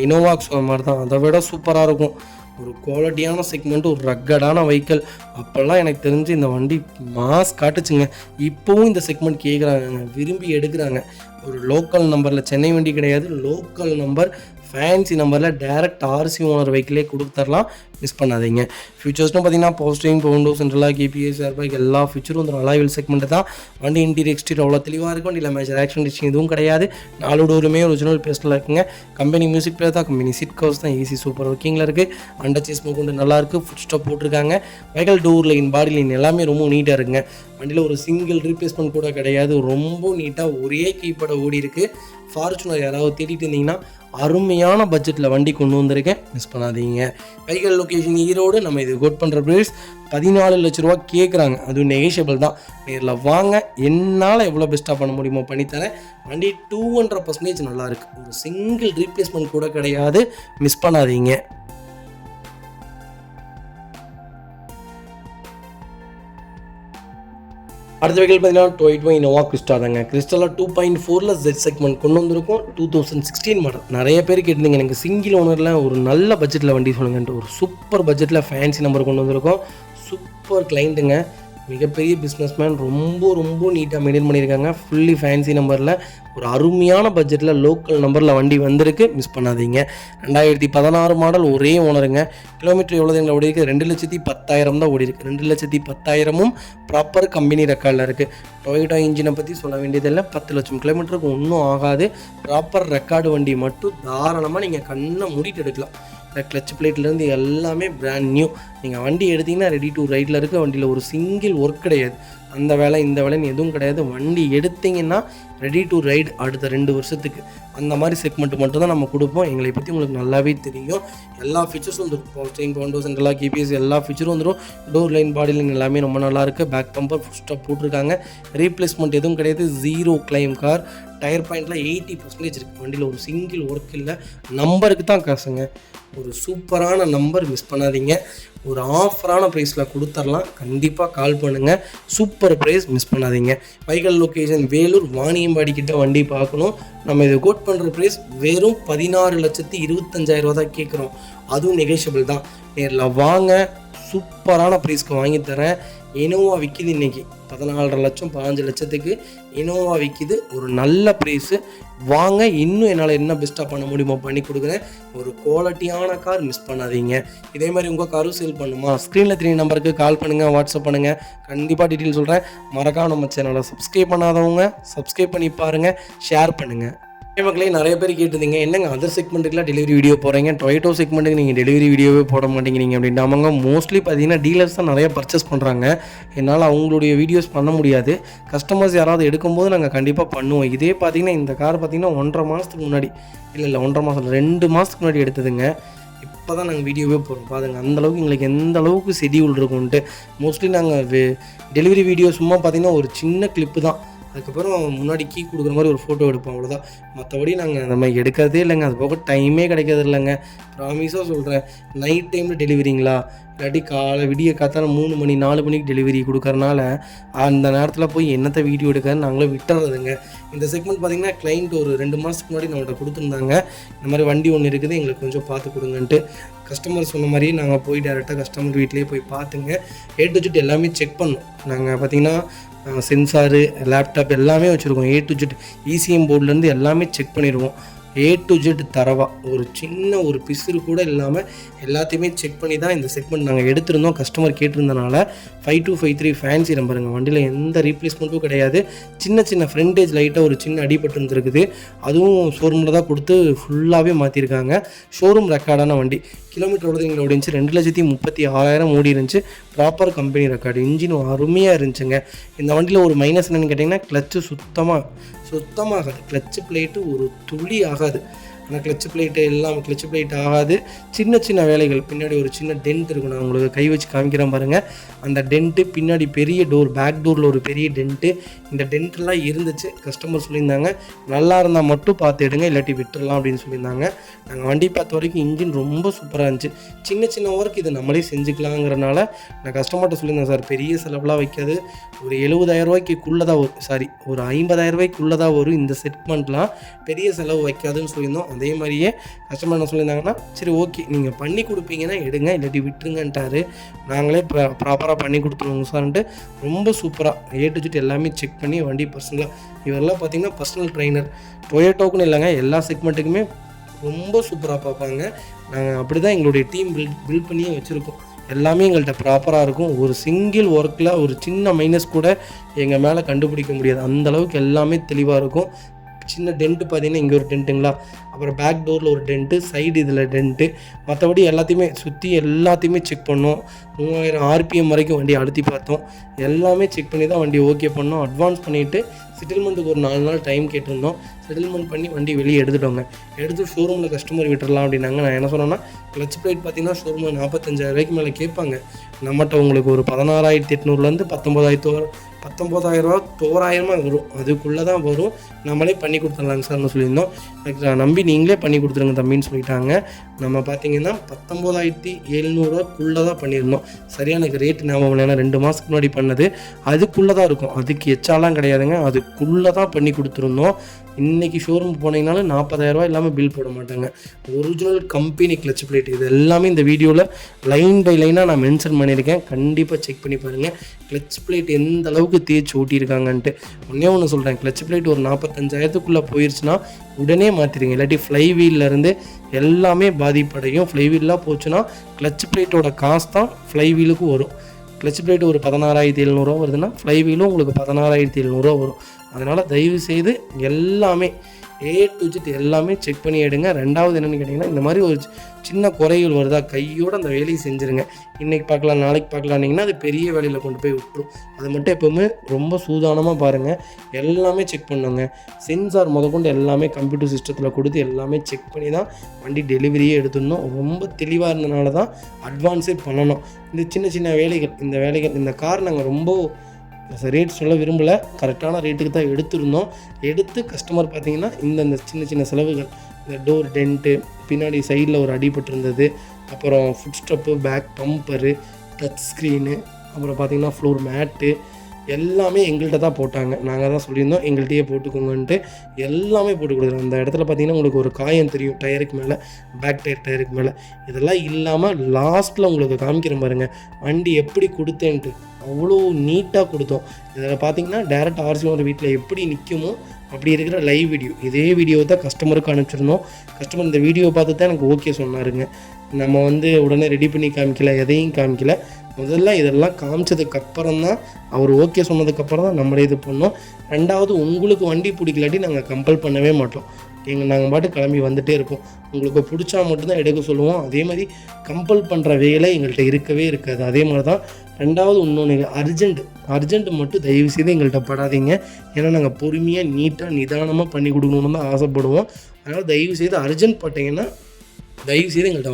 இனோவாக்ஸ் மாதிரி தான், அதை விட சூப்பராக இருக்கும். ஒரு குவாலிட்டியான செக்மெண்ட்டு, ஒரு ரக்கடான வெஹிக்கிள். அப்போல்லாம் எனக்கு தெரிஞ்சு இந்த வண்டி மாஸ் காட்டுச்சுங்க. இப்போவும் இந்த செக்மெண்ட் கேட்குறாங்க, விரும்பி எடுக்கிறாங்க. ஒரு லோக்கல் நம்பரில், சென்னை வண்டி கிடையாது, லோக்கல் நம்பர் ஃபேன்சி நம்பரில் டேரக்ட் ஆர்சி ஓனர் வெஹிக்கிளே கொடுத்துடலாம், மிஸ் பண்ணாதீங்க. ஃபியூச்சர்ஸ்னு பார்த்தீங்கன்னா போஸ்டிங், பவுண்டோ, சென்ட்ரலாக, கேபிஎஸ், ஏர்பேக் எல்லா ஃபியூச்சரும் வந்துடும். அலாய்வில் செக்மெண்ட் தான். வண்டி இன்டீரியர் எக்ஸ்டீரியர் அவ்வளோ தெளிவாக இருக்கும். வண்டியில் மேஜர் ஆக்ஷன் டிச்சிங் எதுவும் கிடையாது. 4 டோருமே ஒரிஜினல் பேஸ்ட்டில் இருக்குங்க. கம்பெனி மியூசிக் பிளேயர் தான், கம்பெனி சீட் கவர்ஸ் தான், ஏசி சூப்பர் ஒர்க்கிங்கில் இருக்குது. அண்டர் சேஸ் கொண்டு நல்லாயிருக்கு. ஃபுட் ஸ்டாப் போட்டிருக்காங்க. வெஹிக்கல் டோர் லைன், பாடி லைன் எல்லாமே ரொம்ப நீட்டாக இருக்குங்க. வண்டியில் ஒரு சிங்கிள் ரீப்ளேஸ்மெண்ட் கூட கிடையாது. ரொம்ப நீட்டாக ஒரே கீப்பட ஓடி இருக்குது. ஃபார்ச்சுனர் யாராவது தேடிட்டு இருந்தீங்கன்னா அருமையான பட்ஜெட்டில் வண்டி கொண்டு வந்திருக்கேன், மிஸ் பண்ணாதீங்க. Vehicle location Erode. நம்ம இது கோட் பண்ணுற ப்ரைஸ் 14 லட்ச ரூபா கேட்குறாங்க. அதுவும் நெகோஷியபிள் தான். நேரில் வாங்க, என்னால் எவ்வளோ பெஸ்ட்டாக பண்ண முடியுமோ பண்ணித்தரேன். வண்டி 200% நல்லாயிருக்கு. ஒரு சிங்கிள் ரீப்ளேஸ்மெண்ட் கூட கிடையாது, மிஸ் பண்ணாதீங்க. அடுத்த வெஹிக்கிள் பார்த்தீங்கன்னா டொயோட்டா இனோவா கிறிஸ்டா தாங்க. கிறிஸ்டாவில் 2.4 Z செக்மெண்ட் கொண்டு வந்திருக்கும். 2016 மாடல். நிறைய பேர் கேட்டிருந்தீங்க எனக்கு சிங்கிள் ஓனரில் ஒரு நல்ல பட்ஜெட்டில் வண்டி சொல்லுங்கன்ட்டு. ஒரு சூப்பர் பட்ஜெட்டில் ஃபேன்சி நம்பர் கொண்டு வந்திருக்கோம். சூப்பர் கிளைண்ட்டுங்க, மிகப்பெரிய பிஸ்னஸ்மேன். ரொம்ப நீட்டாக மெயின்டைன் பண்ணியிருக்காங்க. ஃபுல்லி ஃபேன்சி நம்பரில் ஒரு அருமையான பட்ஜெட்டில் லோக்கல் நம்பரில் வண்டி வந்திருக்கு, மிஸ் பண்ணாதீங்க. 2016 மாடல், ஒரே ஓனருங்க. கிலோமீட்டர் எவ்வளோ எங்களை ஓடி இருக்குது? 2,10,000 தான் ஓடி இருக்குது. 2,10,000 ப்ராப்பர் கம்பெனி ரெக்கார்டில் இருக்குது. டொயோட்டா இன்ஜினை பற்றி சொல்ல வேண்டியதில்லை. 10 லட்சம் கிலோமீட்டருக்கு ஒன்றும் ஆகாது. ப்ராப்பர் ரெக்கார்டு வண்டி மட்டும் தாராளமாக நீங்கள் கண்ணை மூடிட்டு எடுக்கலாம். கிளச் பிளேட்லேருந்து எல்லாமே பிராண்ட் நியூ. நீங்கள் வண்டி எடுத்திங்கன்னா ரெடி டு ரைடில் இருக்க. வண்டியில் ஒரு சிங்கிள் ஒர்க் கிடையாது. அந்த வேலை இந்த வேலைன்னு எதுவும் கிடையாது. வண்டி எடுத்திங்கன்னா ரெடி டு ரைடு அடுத்த 2 வருஷத்துக்கு. அந்த மாதிரி செக்மெண்ட் மட்டும் தான் நம்ம கொடுப்போம். எங்களை பற்றி உங்களுக்கு நல்லாவே தெரியும். எல்லா ஃபீச்சர்ஸும் வந்துடும். போஸ்டிங், பவுண்டோ, சென்ட்ரலாக, கேபிஎஸ் எல்லா ஃபீச்சரும் வந்துடும். டோர் லைன், பாடி லைன் எல்லாமே ரொம்ப நல்லாயிருக்கு. பேக் பம்பர், ஃபுட் ஸ்டாப் போட்டிருக்காங்க. ரீப்ளேஸ்மெண்ட் எதுவும் கிடையாது. 0 கிளைம் கார். டயர் பாயிண்ட்டில் 80% இருக்குது. வண்டியில் ஒரு சிங்கிள் ஒர்க் இல்லை. நம்பருக்கு தான் காசுங்க. ஒரு சூப்பரான நம்பர், மிஸ் பண்ணாதீங்க. ஒரு ஆஃபரான ப்ரைஸில் கொடுத்துடலாம். கண்டிப்பாக கால் பண்ணுங்கள். சூப்பர் ப்ரைஸ், மிஸ் பண்ணாதீங்க. வெஹிக்கல் லொக்கேஷன் வேலூர் வாணியம்பாடி கிட்ட வண்டி பார்க்கணும். நம்ம இதை கோட் பண்ணுற ப்ரைஸ் வெறும் 16,25,000 தான் கேட்குறோம். அதுவும் நெகோஷியபிள் தான். நேரில் வாங்க, சூப்பரான ப்ரைஸ்க்கு வாங்கி தரேன். இனோவா விற்கிது இன்றைக்கி 14.5 லட்சம் 15 லட்சத்துக்கு இனோவா விற்கிது. ஒரு நல்ல ப்ரைஸு. வாங்க, இன்னும் என்னால் என்ன பெஸ்ட்டாக பண்ண முடியுமோ பண்ணி கொடுக்குறேன். ஒரு குவாலிட்டியான கார், மிஸ் பண்ணாதீங்க. இதே மாதிரி உங்கள் காரும் சேல் பண்ணுமா? ஸ்க்ரீனில் 3 நம்பருக்கு கால் பண்ணுங்கள், வாட்ஸ்அப் பண்ணுங்கள். கண்டிப்பாக டீட்டெயில் சொல்கிறேன். மறக்காம நம்ம சேனலை சப்ஸ்கிரைப் பண்ணாதவங்க சப்ஸ்கிரைப் பண்ணி பாருங்கள், ஷேர் பண்ணுங்கள். மக்களே, நிறைய பேர் கேட்டிருந்தீங்க என்னங்க அதர் செக்மெண்ட்டுக்குலாம் டெலிவரி வீடியோ போகிறீங்க, டொயோட்டோ செக்மெண்ட்டுக்கு நீங்கள் டெலிவரி வீடியோவே போட மாட்டேங்கிறீங்க அப்படின்ட்டு. அவங்க மோஸ்ட்லி பார்த்தீங்கன்னா டீலர்ஸ் தான் நிறைய பர்ச்சேஸ் பண்ணுறாங்க. என்னால் அவங்களுடைய வீடியோஸ் பண்ண முடியாது. கஸ்டமர்ஸ் யாராவது எடுக்கும்போது நாங்கள் கண்டிப்பாக பண்ணுவோம். இதே பார்த்தீங்கன்னா இந்த கார் பார்த்தீங்கன்னா 1.5 மாதத்துக்கு முன்னாடி, இல்லை 1.5 மாதம் 2 மாதத்துக்கு முன்னாடி எடுத்ததுங்க. இப்போ தான் நாங்கள் வீடியோவே போகிறோம். பாருங்கள் அந்தளவுக்கு எங்களுக்கு எந்த அளவுக்கு ஷெடியூல் இருக்கும்ன்ட்டு. மோஸ்ட்லி நாங்கள் டெலிவரி வீடியோ சும்மா பார்த்தீங்கன்னா ஒரு சின்ன கிளிப்பு தான். அதுக்கப்புறம் முன்னாடி கீ கொடுக்குற மாதிரி ஒரு ஃபோட்டோ எடுப்போம், அவ்வளோதான். மற்றபடி நாங்கள் அந்த மாதிரி எடுக்கிறதே இல்லைங்க. அது போக டைமே கிடைக்கிறது இல்லைங்க. ப்ராமிஸாக சொல்கிறேன். நைட் டைமில் டெலிவரிங்களா, இல்லாட்டி விடிய காத்தால 3 மணி 4 மணிக்கு டெலிவரி கொடுக்கறனால அந்த நேரத்தில் போய் என்னத்தை வீடியோ எடுக்கிறன்னு நாங்களே விட்டுறதுங்க. இந்த செக்மெண்ட் பார்த்திங்கன்னா கிளைண்ட் ஒரு 2 மாதத்துக்கு முன்னாடி நம்மள்கிட்ட கொடுத்துருந்தாங்க. இந்த மாதிரி வண்டி ஒன்று இருக்குது, எங்களுக்கு கொஞ்சம் பார்த்து கொடுங்கன்ட்டு. கஸ்டமர் சொன்ன மாதிரியே நாங்கள் போய் டேரெக்டாக கஸ்டமர் வீட்லேயே போய் பார்த்துங்க. A to Z எல்லாமே செக் பண்ணோம். நாங்கள் பார்த்திங்கன்னா சென்சாரு, லேப்டாப் எல்லாமே வச்சுருக்கோம். A to Z ECM போர்ட்லேருந்து எல்லாமே செக் பண்ணிடுவோம். A to Z தரவா ஒரு சின்ன ஒரு பிசுறு கூட இல்லாமல் எல்லாத்தையுமே செக் பண்ணி தான் இந்த செக்மெண்ட் நாங்கள் எடுத்திருந்தோம். கஸ்டமர் கேட்டிருந்தனால 5253 ஃபேன்சி நம்பருங்க. வண்டியில் எந்த ரீப்ளேஸ்மெண்ட்டும் கிடையாது. சின்ன ஃப்ரண்டேஜ் லைட்டாக ஒரு சின்ன அடிபட்டு இருந்துருக்குது. அதுவும் ஷோரூமில் தான் கொடுத்து ஃபுல்லாகவே மாற்றிருக்காங்க. ஷோரூம் ரெக்கார்டான வண்டி. கிலோமீட்டர் ஓடுது ஓடிச்சு 2,36,000 ஓடி இருந்துச்சு. Proper company record. இன்ஜின் அருமையாக இருந்துச்சுங்க. இந்த வண்டியில் ஒரு மைனஸ் என்னென்னு கேட்டிங்கன்னா கிளச்சு சுத்தமாகாது. கிளச்சு பிளேட்டு ஒரு துளி ஆகாது. ஆனால் கிளச்சு பிளேட்டு எல்லாம் கிளச்சு பிளேட் ஆகாது. சின்ன வேலைகள். பின்னாடி ஒரு சின்ன டென்ட் இருக்கும். நான் உங்களுக்கு கை வச்சு காமிக்கிறேன் பாருங்கள். அந்த டென்ட்டு பின்னாடி பெரிய டோர், பேக் டோரில் ஒரு பெரிய டென்ட்டு. இந்த டென்ட்லாம் இருந்துச்சு. கஸ்டமர் சொல்லியிருந்தாங்க நல்லா இருந்தால் மட்டும் பார்த்து எடுங்க, இல்லாட்டி விட்டுடலாம் அப்படின்னு சொல்லியிருந்தாங்க. நாங்கள் வண்டி பார்த்த வரைக்கும் இன்ஜின் ரொம்ப சூப்பராக இருந்துச்சு. சின்ன ஒர்க் இது நம்மளே செஞ்சுக்கலாங்கிறனால நான் கஸ்டமர்கிட்ட சொல்லியிருந்தேன், சார் பெரிய செலவுலாம் வைக்காது, ஒரு 70,000 ரூபாய்க்குள்ளே தான் வரும், ஒரு 50,000 ரூபாய்க்குள்ளே தான் வரும் இந்த செக்மெண்ட்லாம், பெரிய செலவு வைக்காதுன்னு சொல்லியிருந்தோம். அதே மாதிரியே கஸ்டமர் என்ன சொல்லியிருந்தாங்கன்னா, சரி ஓகே நீங்கள் பண்ணி கொடுப்பீங்கன்னா எடுங்க, இல்லாட்டி விட்டுருங்கன்ட்டாரு. நாங்களே ப்ராப்பராக பண்ணி கொடுத்துருவோங்க சார்ன்ட்டு ரொம்ப சூப்பராக A to Z எல்லாமே செக் பண்ணி வண்டி பர்சனலாக. இவரெல்லாம் பார்த்தீங்கன்னா பர்சனல் ட்ரைனர். டொயோட்டோக்குன்னு இல்லைங்க, எல்லா செக்மெண்ட்டுக்குமே ரொம்ப சூப்பராக பார்ப்பாங்க. நாங்கள் அப்படி தான் எங்களுடைய டீம் பில்ட் பண்ணியே வச்சுருக்கோம். எல்லாமே எங்கள்கிட்ட ப்ராப்பராக இருக்கும். ஒரு சிங்கிள் ஒர்க்கில் ஒரு சின்ன மைனஸ் கூட எங்கள் மேலே கண்டுபிடிக்க முடியாது. அந்தளவுக்கு எல்லாமே தெளிவாக இருக்கும். சின்ன டென்ட்டு பார்த்தீங்கன்னா இங்கே ஒரு டென்ட்டுங்களா, அப்புறம் பேக் டோரில் ஒரு டென்ட்டு, சைடு இதில் டென்ட்டு, மற்றபடி எல்லாத்தையுமே சுற்றி எல்லாத்தையுமே செக் பண்ணோம். 3000 RPM வரைக்கும் வண்டி அழுத்தி பார்த்தோம். எல்லாமே செக் பண்ணி தான் வண்டி ஓகே பண்ணோம். அட்வான்ஸ் பண்ணிவிட்டு செட்டில்மெண்ட்டுக்கு ஒரு 4 நாள் டைம் கேட்டிருந்தோம். செட்டில்மெண்ட் பண்ணி வண்டி வெளியே எடுத்துட்டோங்க. எடுத்து ஷோரூமில் கஸ்டமர் விட்டுடலாம் அப்படின்னாங்க. நான் என்ன சொன்னேன்னா, கிளச் பிளேட் பார்த்தீங்கன்னா ஷோரூமில் 45,000 மேலே கேட்பாங்க. நம்மகிட்ட உங்களுக்கு ஒரு 16,800 19,000 தோராயிரமாக வரும். அதுக்குள்ளே தான் வரும். நம்மளே பண்ணி கொடுத்துடலாங்க சார்னு சொல்லியிருந்தோம். எனக்கு நம்பி நீங்களே பண்ணி கொடுத்துருங்க தம்பின்னு சொல்லிட்டாங்க. நம்ம பார்த்தீங்கன்னா 19,700 தான் பண்ணியிருந்தோம். சரியாக எனக்கு ரேட்டு ஞாபகம் இல்லை, ஏன்னா 2 மாதத்துக்கு முன்னாடி பண்ணது. அதுக்குள்ளே தான் இருக்கும், அதுக்கு எச்சாலாம் கிடையாதுங்க. அதுக்குள்ளே தான் பண்ணி கொடுத்துருந்தோம். இன்றைக்கி ஷோரூம் போனீங்கனாலும் 40,000 இல்லாமல் பில் போட மாட்டாங்க. Original company clutch plate. இது எல்லாமே இந்த வீடியோவில் லைன் பை லைனாக நான் மென்ஷன் பண்ணியிருக்கேன். கண்டிப்பாக செக் பண்ணி பாருங்கள் கிளச் பிளேட் எந்த அளவுக்கு தேய்ச்சி ஓட்டியிருக்காங்கன்ட்டு. ஒன்று சொல்கிறேன், கிளச் பிளேட் ஒரு 45,000 போயிடுச்சுன்னா உடனே மாற்றிடுங்க. இல்லாட்டி ஃப்ளை வீல்லேருந்து எல்லாமே பாதிப்படையும். ஃப்ளை வீல்லாம் போச்சுன்னா கிளச் பிளேட்டோட காசு தான் ஃப்ளை வீலுக்கு வரும். கிளச் பிளேட் ஒரு 16,700 வருதுன்னா ஃப்ளை வீலும் உங்களுக்கு 16,700 வரும். அதனால் தயவுசெய்து எல்லாமே A to Z எல்லாமே செக் பண்ணி எடுங்க. ரெண்டாவது என்னென்னு கேட்டிங்கன்னா, இந்த மாதிரி ஒரு சின்ன குறைகள் வருதா, கையோடு அந்த வேலையை செஞ்சுருங்க. இன்றைக்கி பார்க்கலாம் நாளைக்கு பார்க்கலான்னிங்கன்னா அது பெரிய வேலையில் கொண்டு போய் விட்டுரும். அதை மட்டும் எப்போவுமே ரொம்ப சூதானமாக பாருங்கள். எல்லாமே செக் பண்ணுங்க. சென்சார் முதற்கொண்டு எல்லாமே கம்ப்யூட்டர் சிஸ்டத்தில் கொடுத்து எல்லாமே செக் பண்ணி தான் வண்டி டெலிவரியே எடுத்துடணும். ரொம்ப தெளிவாக இருந்தனால தான் அட்வான்ஸே பண்ணணும். இந்த சின்ன சின்ன வேலைகள் இந்த கார் நாங்கள் ரொம்ப ரேட் சொல்ல விரும்பலை, கரெக்டான ரேட்டுக்கு தான் எடுத்துருந்தோம். எடுத்து கஸ்டமர் பார்த்திங்கன்னா இந்த சின்ன சின்ன செலவுகள், இந்த டோர் டென்ட்டு, பின்னாடி சைடில் ஒரு அடிபட்டிருந்தது, அப்புறம் foot step, back bumper, touch screen, அப்புறம் பார்த்திங்கன்னா ஃப்ளோர் மேட்டு எல்லாமே எங்கள்கிட்ட தான் போட்டாங்க. நாங்கள் தான் சொல்லியிருந்தோம் எங்கள்கிட்டயே போட்டுக்கோங்கன்ட்டு எல்லாமே போட்டு கொடுக்குறோம். அந்த இடத்துல பார்த்திங்கன்னா உங்களுக்கு ஒரு காயம் தெரியும் டயருக்கு மேலே, பேக் டயருக்கு மேலே. இதெல்லாம் இல்லாமல் லாஸ்ட்டில் உங்களுக்கு காமிக்கிறேன் பாருங்கள் வண்டி எப்படி கொடுத்தேன்ட்டு. அவ்வளோ நீட்டாக கொடுத்தோம். இதில் பார்த்திங்கன்னா டேரெக்ட் RC வீட்டில் எப்படி நிற்குமோ அப்படி இருக்கிற லைவ் வீடியோ, இதே வீடியோவை தான் கஸ்டமருக்கு அனுப்பிச்சிருந்தோம். கஸ்டமர் இந்த வீடியோ பார்த்து தான் எனக்கு ஓகே சொன்னாருங்க. நம்ம உடனே ரெடி பண்ணி காமிக்கல, எதையும் காமிக்கல. முதல்ல இதெல்லாம் காமிச்சதுக்கப்புறம் தான் அவர் ஓகே சொன்னதுக்கப்புறம் தான் நம்மளே இது பண்ணோம். ரெண்டாவது, உங்களுக்கு வண்டி பிடிக்கலாட்டி நாங்கள் கம்பல் பண்ணவே மாட்டோம். நாங்கள் பாட்டு கிளம்பி வந்துகிட்டே இருப்போம். உங்களுக்கு பிடிச்சா மட்டும்தான் எடுக்க சொல்லுவோம். அதே மாதிரி கம்பல் பண்ணுற வேலை எங்கள்கிட்ட இருக்கவே இருக்காது. அதே மாதிரி தான் ரெண்டாவது இன்னொன்று, அர்ஜென்ட் மட்டும் தயவு செய்து எங்கள்கிட்ட படாதீங்க. ஏன்னா நாங்கள் பொறுமையாக நீட்டாக நிதானமாக பண்ணி கொடுக்கணுன்னு தான் ஆசைப்படுவோம். அதனால் தயவு செய்து அர்ஜென்ட் பட்டீங்கன்னா தயவுசெய்து எங்கள்கிட்ட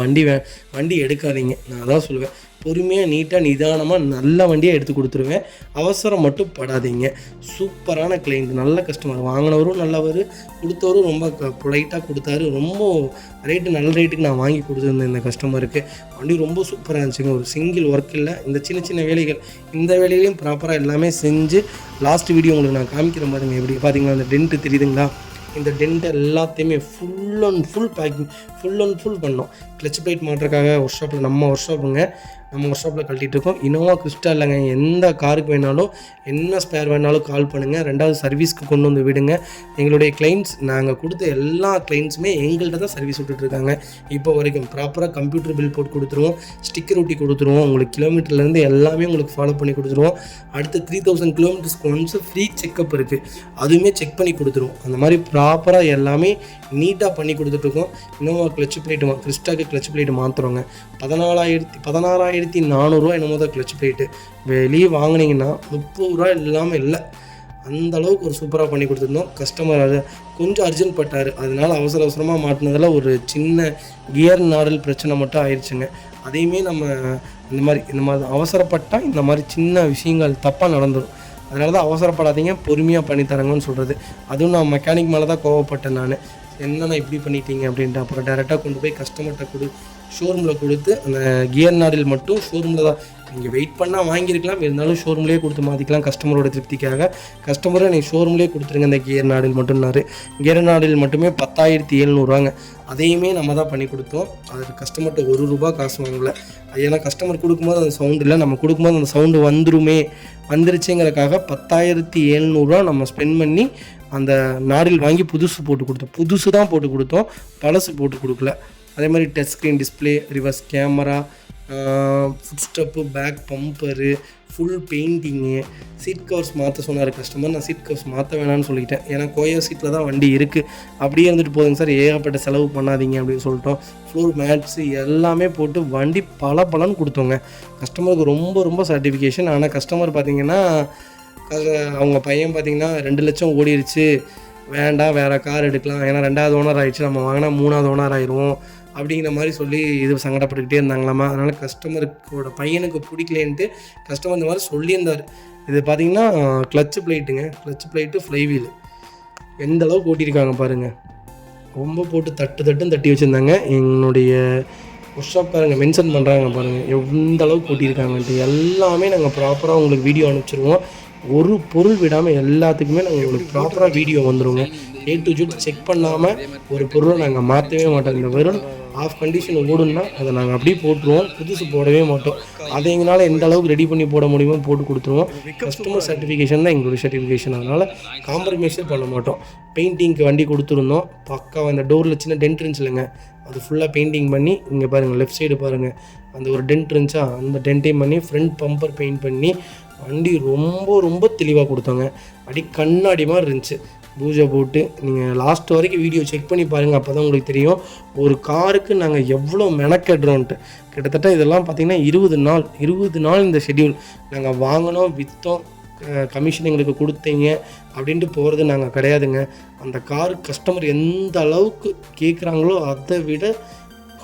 வண்டி எடுக்காதீங்க. நான் அதான் சொல்லுவேன், பொறுமையாக நீட்டாக நிதானமாக நல்ல வண்டியாக எடுத்து கொடுத்துருவேன். அவசரம் மட்டும் படாதீங்க. சூப்பரான கிளைண்ட், நல்ல கஸ்டமர். வாங்கினவரும் நல்லவர், கொடுத்தவரும் ரொம்ப பொலைட்டாக கொடுத்தாரு. ரொம்ப நல்ல ரேட்டுக்கு நான் வாங்கி கொடுத்துருந்தேன் இந்த கஸ்டமருக்கு. வண்டி ரொம்ப சூப்பராக இருந்துச்சுங்க. ஒரு சிங்கிள் ஒர்க் இல்லை. இந்த சின்ன சின்ன வேலைகள், இந்த வேலையிலையும் ப்ராப்பராக எல்லாமே செஞ்சு லாஸ்ட் வீடியோ உங்களுக்கு நான் காமிக்கிறேன் பாருங்கள். எப்படி பார்த்தீங்களா, அந்த டென்ட்டு தெரியுதுங்களா, இந்த டென்ட்டை எல்லாத்தையுமே ஃபுல் அண்ட் ஃபுல் பண்ணோம். கிளச் பிளேட் மாட்டுறதுக்காக நம்ம ஒர்க் ஷாப்பில் கழட்டிகிட்டு இருக்கோம். இனோவா கிறிஸ்டா இல்லைங்க, எந்த காருக்கு வேணாலும் என்ன ஸ்பேர் வேணாலும் கால் பண்ணுங்கள். ரெண்டாவது, சர்வீஸ்க்கு கொண்டு வந்து விடுங்க. எங்களுடைய கிளைண்ட்ஸ், நாங்கள் கொடுத்த எல்லா கிளைண்ட்ஸுமே எங்கள்கிட்ட தான் சர்வீஸ் விட்டுட்ருக்காங்க. இப்போ வரைக்கும் ப்ராப்பராக கம்ப்யூட்டர் பில் போட்டு கொடுத்துருவோம், ஸ்டிக்கர் ஒட்டி கொடுத்துருவோம். உங்களுக்கு கிலோமீட்டர்லேருந்து எல்லாமே உங்களுக்கு ஃபாலோ பண்ணி கொடுத்துருவோம். அடுத்து 3000 கிலோமீட்டர்ஸ்க்கு ஒன்ஸ் ஃப்ரீ செக்கப் இருக்குது, அதுவுமே செக் பண்ணி கொடுத்துருவோம். அந்த மாதிரி ப்ராப்பராக எல்லாமே நீட்டாக பண்ணி கொடுத்துட்ருக்கோம். இன்னும் கிளச் பிளேட்டு கிறிஸ்டாக்கு கிளச் பிளேட்டு மாற்றுறோங்க. 16,400 என்னமோ தான் கிளச் பிளேட்டு. வெளியே வாங்கினீங்கன்னா 30 ரூபா இல்லாமல் இல்லை. அந்த அளவுக்கு ஒரு சூப்பராக பண்ணி கொடுத்துருந்தோம். கஸ்டமர் அதை கொஞ்சம் அர்ஜென்ட் பட்டார், அதனால் அவசரமாக மாட்டினதில் ஒரு சின்ன கியர் நாடல் பிரச்சனை மட்டும் ஆயிடுச்சுங்க. அதையுமே நம்ம இந்த மாதிரி அவசரப்பட்டால் இந்த மாதிரி சின்ன விஷயங்கள் தப்பாக நடந்துடும். அதனால தான் அவசரப்படாதீங்க, பொறுமையாக பண்ணித்தரங்கன்னு சொல்கிறது. அதுவும் நான் மெக்கானிக் மேலே தான் கோவப்பட்டேன். நான் என்னென்ன இப்படி பண்ணிட்டீங்க அப்படின்ட்டு. அப்புறம் டேரெக்டாக கொண்டு போய் கஸ்டமர்கிட்ட ஷோரூமில் கொடுத்து அந்த கியர் நாடில் மட்டும் ஷோரூமில் தான் நீங்கள் வெயிட் பண்ணால் வாங்கியிருக்கலாம், இருந்தாலும் ஷோரூம்லேயே கொடுத்து மாற்றிக்கலாம் கஸ்டமரோட திருப்திக்காக. கஸ்டமரை நீங்கள் ஷோரூம்லேயே கொடுத்துருங்க இந்த கியர் நாடில் மட்டும்னாரு. கியர் நாடில் மட்டுமே 10,700 அதையுமே நம்ம தான் பண்ணி கொடுத்தோம். அது கஸ்டமர்கிட்ட 1 ரூபா காசு வாங்கலை. ஏன்னா கஸ்டமர் கொடுக்கும்போது அந்த சவுண்டு இல்லை, நம்ம கொடுக்கும்போது அந்த சவுண்டு வந்துருச்சுங்கிறக்காக 10,700 நம்ம ஸ்பெண்ட் பண்ணி அந்த நாரில் வாங்கி புதுசு போட்டு கொடுத்தோம். புதுசு தான் போட்டு கொடுத்தோம், பழசு போட்டு கொடுக்கல. அதே மாதிரி touch screen display, reverse camera, foot step, back bumper, full painting, seat covers மாற்ற சொன்னார் கஸ்டமர். நான் சீட் கவர்ஸ் மாற்ற வேணான்னு சொல்லிட்டேன். ஏன்னா கோயோ சீட்டில் தான் வண்டி இருக்குது, அப்படியே இருந்துட்டு போதுங்க சார், ஏகப்பட்ட செலவு பண்ணாதீங்க அப்படின்னு சொல்லிட்டோம். ஃப்ளோர் மேட்ஸு எல்லாமே போட்டு வண்டி பலன்னு கொடுத்தோங்க. கஸ்டமருக்கு ரொம்ப ரொம்ப சாட்டிஃபிகேஷன். ஆனால் கஸ்டமர் பார்த்திங்கன்னா அவங்க பையன் பார்த்திங்கன்னா 2 லட்சம் ஓடிடுச்சு, வேண்டாம் வேறு கார் எடுக்கலாம், ஏன்னா 2வது ஓனர் ஆகிடுச்சு, நம்ம வாங்கினா 3வது ஓனர் ஆயிடுவோம் அப்படிங்கிற மாதிரி சொல்லி இது சங்கடப்பட்டுக்கிட்டே இருந்தாங்களாமா. அதனால் கஸ்டமருக்கோட பையனுக்கு பிடிக்கலேன்ட்டு கஸ்டமர் இந்த மாதிரி சொல்லியிருந்தார். இது பார்த்திங்கன்னா கிளச்சு பிளேட்டுங்க, கிளச்சு பிளேட்டு ஃப்ளைவீல் எந்த அளவுக்கு ஓட்டியிருக்காங்க பாருங்கள். ரொம்ப போட்டு தட்டுன்னு தட்டி வச்சுருந்தாங்க. என்னுடைய ஒர்க் ஷாப்காரங்க மென்ஷன் பண்ணுறாங்க பாருங்கள் எந்த அளவுக்கு ஓட்டியிருக்காங்கன்ட்டு. எல்லாமே நாங்கள் ப்ராப்பராக உங்களுக்கு வீடியோ அனுப்பிச்சிடுவோம். ஒரு பொருள் விடாமல் எல்லாத்துக்குமே நாங்கள் உங்களுக்கு ப்ராப்பராக வீடியோ வந்துடுங்க. A to Z செக் பண்ணாமல் ஒரு பொருளை நாங்கள் மாற்றவே மாட்டோம். இந்த வெறும் ஆஃப் கண்டிஷன் ஓடுன்னா அதை நாங்கள் அப்படியே போட்டுருவோம், புதுசு போடவே மாட்டோம். அதை எங்களால் எந்த அளவுக்கு ரெடி பண்ணி போட முடியுமோ போட்டு கொடுத்துருவோம். கஸ்டமர் சர்டிஃபிகேஷன் தான் எங்களுடைய சர்டிஃபிகேஷன், அதனால் காம்ப்ரமைஸே பண்ண மாட்டோம். பெயிண்டிங்க்கு வண்டி கொடுத்துருந்தோம், பக்காவாக இந்த டோரில் சின்ன டென்ட் இருந்துச்சுலங்க, அது ஃபுல்லாக பெயிண்டிங் பண்ணி, இங்கே பாருங்கள் லெஃப்ட் சைடு பாருங்கள் அந்த ஒரு டென்ட் இருந்துச்சா, அந்த டென்ட்டையும் பண்ணி ஃப்ரண்ட் பம்பர் பெயிண்ட் பண்ணி வண்டி ரொம்ப ரொம்ப தெளிவாக கொடுத்தாங்க. அடி கண்ணாடி மாதிரி இருந்துச்சு. பூஜை போட்டு நீங்கள் லாஸ்ட் வரைக்கும் வீடியோ செக் பண்ணி பாருங்கள், அப்போ தான் உங்களுக்கு தெரியும் ஒரு காருக்கு நாங்கள் எவ்வளோ மெனக்கெடுறோன்ட்டு. கிட்டத்தட்ட இதெல்லாம் பார்த்திங்கன்னா 20 நாள் இந்த ஷெட்யூல். நாங்கள் வாங்கினோம், விற்றோம், கமிஷன் எங்களுக்கு கொடுத்தீங்க அப்படின்ட்டு போகிறது நாங்கள் கிடையாதுங்க. அந்த காரு கஸ்டமர் எந்த அளவுக்கு கேட்குறாங்களோ அதை விட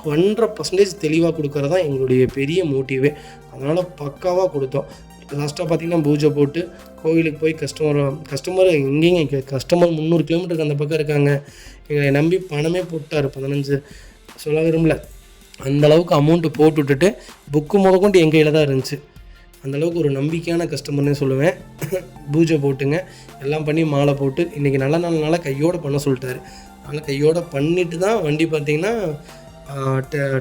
100% தெளிவாக கொடுக்கறது தான் எங்களுடைய பெரிய மோட்டிவே. அதனால் பக்காவாக கொடுத்தோம். லாஸ்ட்டாக பார்த்திங்கன்னா பூஜை போட்டு கோவிலுக்கு போய் கஸ்டமர் எங்கேங்க கஸ்டமர் 300 கிலோமீட்டருக்கு அந்த பக்கம் இருக்காங்க. எங்களை நம்பி பணமே போட்டார், 15 சொல்ல விரும்பல, அந்தளவுக்கு அமௌண்ட்டு போட்டு விட்டுட்டு புக்கு முதற்கொண்டு எங்கள் கையில் தான் இருந்துச்சு. அந்தளவுக்கு ஒரு நம்பிக்கையான கஸ்டமர்னே சொல்லுவேன். பூஜை போட்டுங்க எல்லாம் பண்ணி மாலை போட்டு இன்றைக்கி நல்ல நாள் கையோடு பண்ண சொல்லிட்டாரு. அதனால் கையோடு பண்ணிவிட்டு தான் வண்டி பார்த்திங்கன்னா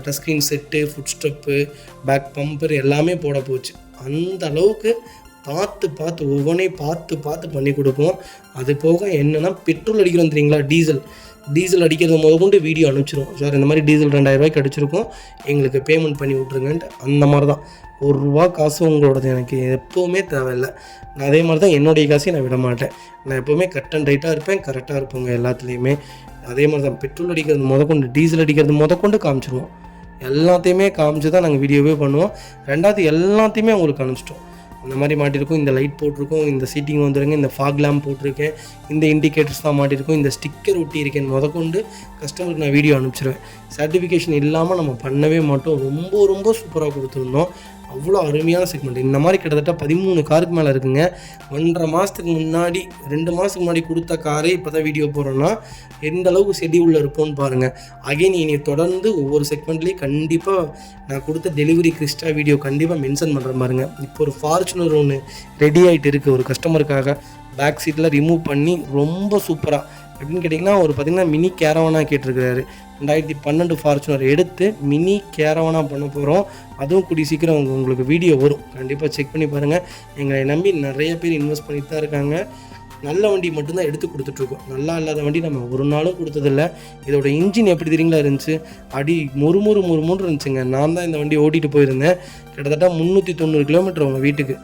touch screen set, foot step, back bumper எல்லாமே போட போச்சு. அந்த அளவுக்கு பார்த்து ஒவ்வொன்றையும் பார்த்து பண்ணி கொடுப்போம். அது போக என்னென்னா பெட்ரோல் அடிக்கிறோம் தெரியுங்களா, டீசல் அடிக்கிறது முதற்கொண்டு வீடியோ அனுப்பிச்சிருவோம். சார் இந்த மாதிரி டீசல் 2000 ரூபாய்க்கு அடிச்சிருக்கோம், எங்களுக்கு பேமெண்ட் பண்ணி விட்ருங்கன்ட்டு. அந்த மாதிரி தான் ₹1 காசு உங்களோடது எனக்கு எப்போவுமே தேவையில்லை. நான் அதே மாதிரி தான் என்னுடைய காசையும் நான் விட மாட்டேன். நான் எப்போவுமே கட் அண்ட் ரைட்டாக இருப்பேன், கரெக்டாக இருப்பேங்க எல்லாத்துலேயுமே. அதே மாதிரி தான் பெட்ரோல் அடிக்கிறது முதற்கொண்டு, டீசல் அடிக்கிறது முதற்கொண்டு காமிச்சிருவோம். எல்லாத்தையுமே காமிச்சு தான் நாங்கள் வீடியோவே பண்ணுவோம். 2வது எல்லாத்தையுமே உங்களுக்கு அனுப்பிச்சிட்டோம். இந்த மாதிரி மாட்டிருக்கோம், இந்த லைட் போட்டிருக்கோம், இந்த சீட்டிங் வந்துடுங்க, இந்த ஃபாக் லேம்ப் போட்டிருக்கேன், இந்த இண்டிகேட்டர்ஸ் தான் மாட்டிருக்கோம், இந்த ஸ்டிக்கர் ஒட்டி இருக்கேன் முதற்கொண்டு கஸ்டமருக்கு நான் வீடியோ அனுப்பிச்சிடுவேன். சர்டிஃபிகேஷன் இல்லாமல் நம்ம பண்ணவே மாட்டோம். ரொம்ப ரொம்ப சூப்பராக கொடுத்துருந்தோம். அவ்வளோ அருமையான செக்மெண்ட். இந்த மாதிரி கிட்டத்தட்ட 13 காருக்கு மேலே இருக்குங்க. 1.5 மாதத்துக்கு முன்னாடி 2 மாதத்துக்கு முன்னாடி கொடுத்த காரே இப்போ தான் வீடியோ போடுறோன்னா எந்த அளவுக்கு ஷெட்யூலில் இருப்போம்னு பாருங்கள். அகைன் இனி தொடர்ந்து ஒவ்வொரு செக்மெண்ட்லேயும் கண்டிப்பாக நான் கொடுத்த டெலிவரி கிறிஸ்டா வீடியோ கண்டிப்பாக மென்ஷன் பண்ணுறேன் பாருங்கள். இப்போ ஒரு ஃபார்ச்சுனர் ஒன்று ரெடி ஆகிட்டு இருக்குது ஒரு கஸ்டமருக்காக. பேக் சீட்டில் ரிமூவ் பண்ணி ரொம்ப சூப்பராக எப்படின்னு கேட்டிங்கன்னா ஒரு பார்த்திங்கன்னா மினி கேரவனாக கேட்டிருக்கிறாரு. 2012 ஃபார்ச்சுனர் எடுத்து மினி கேரவனாக பண்ண போகிறோம். அதுவும் கூடிய சீக்கிரம் உங்களுக்கு வீடியோ வரும், கண்டிப்பாக செக் பண்ணி பாருங்கள். எங்களை நம்பி நிறைய பேர் இன்வெஸ்ட் பண்ணிட்டு தான் இருக்காங்க. நல்ல வண்டி மட்டும்தான் எடுத்து கொடுத்துட்ருக்கோம், நல்லா இல்லாத வண்டி நம்ம ஒரு நாளும் கொடுத்ததில்ல. இதோட இன்ஜின் எப்படி தெரியுங்களா இருந்துச்சு, அடி முறுமுறு இருந்துச்சுங்க. நான் தான் இந்த வண்டி ஓட்டிகிட்டு போயிருந்தேன். கிட்டத்தட்ட 390 கிலோமீட்டர் அவங்க வீட்டுக்கு.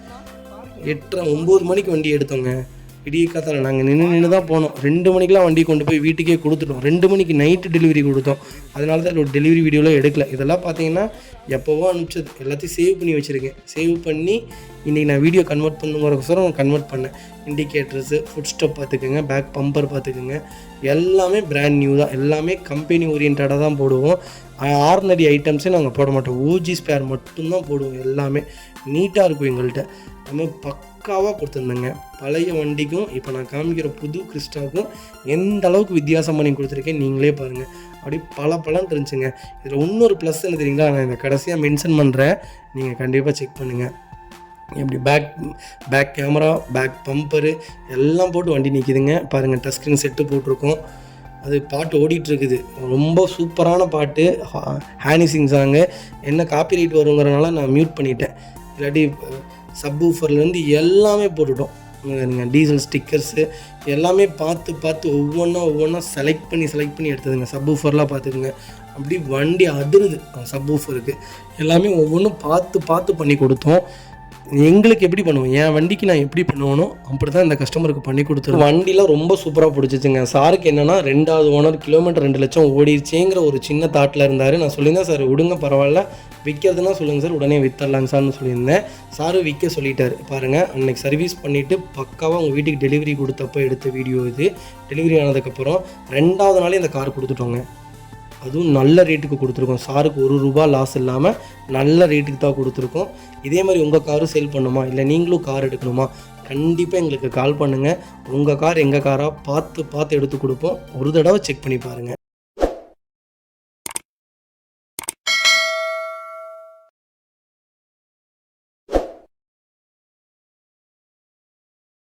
8:30-9 மணிக்கு வண்டி எடுத்தோங்க. விடிய காத்தால நாங்கள் நின்று தான் போனோம். 2 மணிக்கெலாம் வண்டி கொண்டு போய் வீட்டுக்கே கொடுத்துட்டோம். 2 மணிக்கு நைட்டு டெலிவரி கொடுத்தோம். அதனால தான் ஒரு டெலிவரி வீடியோவில் எடுக்கல. இதெல்லாம் பார்த்தீங்கன்னா எப்போவோ அனுப்பிச்சது, எல்லாத்தையும் சேவ் பண்ணி வச்சுருக்கேன். சேவ் பண்ணி இன்றைக்கி நான் வீடியோ கன்வெர்ட் பண்ணுங்கிறக்கோசரம் கன்வெர்ட் பண்ணேன். இண்டிகேட்டர்ஸு, ஃபுட் ஸ்டெப் பார்த்துக்குங்க, பேக் பம்பர் பார்த்துக்குங்க, எல்லாமே பிராண்ட் நியூ தான். எல்லாமே கம்பெனி ஓரியன்டாக தான் போடுவோம். ஆர்டினரி ஐட்டம்ஸே நாங்கள் போட மாட்டோம். ஓஜி ஸ்பேர் மட்டும்தான் போடுவோம். எல்லாமே நீட்டாக இருக்கும் எங்கள்கிட்ட. நம்ம பக்காவாக கொடுத்துருந்தேங்க. பழைய வண்டிக்கும் இப்போ நான் காமிக்கிற புது கிறிஸ்டாவுக்கும் எந்த அளவுக்கு வித்தியாசம் பண்ணி கொடுத்துருக்கேன் நீங்களே பாருங்கள். அப்படி பலன்னு இருந்துச்சுங்க. இதில் இன்னொரு ப்ளஸ் என்ன தெரியுங்களா, நான் இந்த கடைசியாக மென்ஷன் பண்ணுறேன், நீங்கள் கண்டிப்பாக செக் பண்ணுங்கள். இப்படி பேக் கேமரா, பேக் பம்பரு எல்லாம் போட்டு வண்டி நிற்கிதுங்க பாருங்கள். டச் ஸ்க்ரீன் செட்டு போட்டிருக்கோம். அது பாட்டு ஓடிட்டுருக்குது, ரொம்ப சூப்பரான பாட்டு, ஹானி சிங் சாங்கு. என்ன காப்பி ரைட் வருங்கிறனால நான் மியூட் பண்ணிட்டேன், இல்லாட்டி சப் ஊஃபர்லேருந்து எல்லாமே போட்டுட்டோம். நீங்கள் டீசல் ஸ்டிக்கர்ஸு எல்லாமே பார்த்து ஒவ்வொன்றா செலக்ட் பண்ணி எடுத்ததுங்க. சப்வூஃபர்லாம் பார்த்துக்குங்க, அப்படி வண்டி அதிருது சப்வூஃபருக்கு. எல்லாமே ஒவ்வொன்றும் பார்த்து பண்ணி கொடுத்தோம். எங்களுக்கு எப்படி பண்ணுவோம், என் வண்டிக்கு நான் எப்படி பண்ணுவேனோ அப்படி தான் இந்த கஸ்டமருக்கு பண்ணி கொடுத்துருவோம். வண்டிலாம் ரொம்ப சூப்பராக பிடிச்சிச்சுங்க. சாருக்கு என்னென்னா 2வது ஓனர், கிலோமீட்டர் 2 லட்சம் ஓடிடுச்சேங்கிற ஒரு சின்ன தாட்டில் இருந்தார். நான் சொல்லியிருந்தேன், சார் விடுங்க பரவாயில்ல, விற்கிறதுனா சொல்லுங்கள் சார், உடனே விற்றுடலாங்க சார்னு சொல்லியிருந்தேன். சாரு விற்க சொல்லிட்டார். பாருங்கள், அன்றைக்கி சர்வீஸ் பண்ணிவிட்டு பக்காவாக உங்கள் வீட்டுக்கு டெலிவரி கொடுத்தப்போ எடுத்த வீடியோ இது. டெலிவரி ஆனதுக்கப்புறம் 2வது நாளே இந்த கார் கொடுத்துட்டோங்க. அதுவும் நல்ல ரேட்டுக்கு கொடுத்துருக்கோம். சாருக்கு ₹1 லாஸ் இல்லாமல் நல்ல ரேட்டுக்கு தான் கொடுத்துருக்கோம். இதே மாதிரி உங்கள் காரும் சேல் பண்ணுமா, இல்லை நீங்களும் கார் எடுக்கணுமா, கண்டிப்பாக எங்களுக்கு கால் பண்ணுங்கள். உங்கள் கார் எங்கள் காராக பார்த்து எடுத்து கொடுப்போம். ஒரு தடவை செக் பண்ணி பாருங்கள்.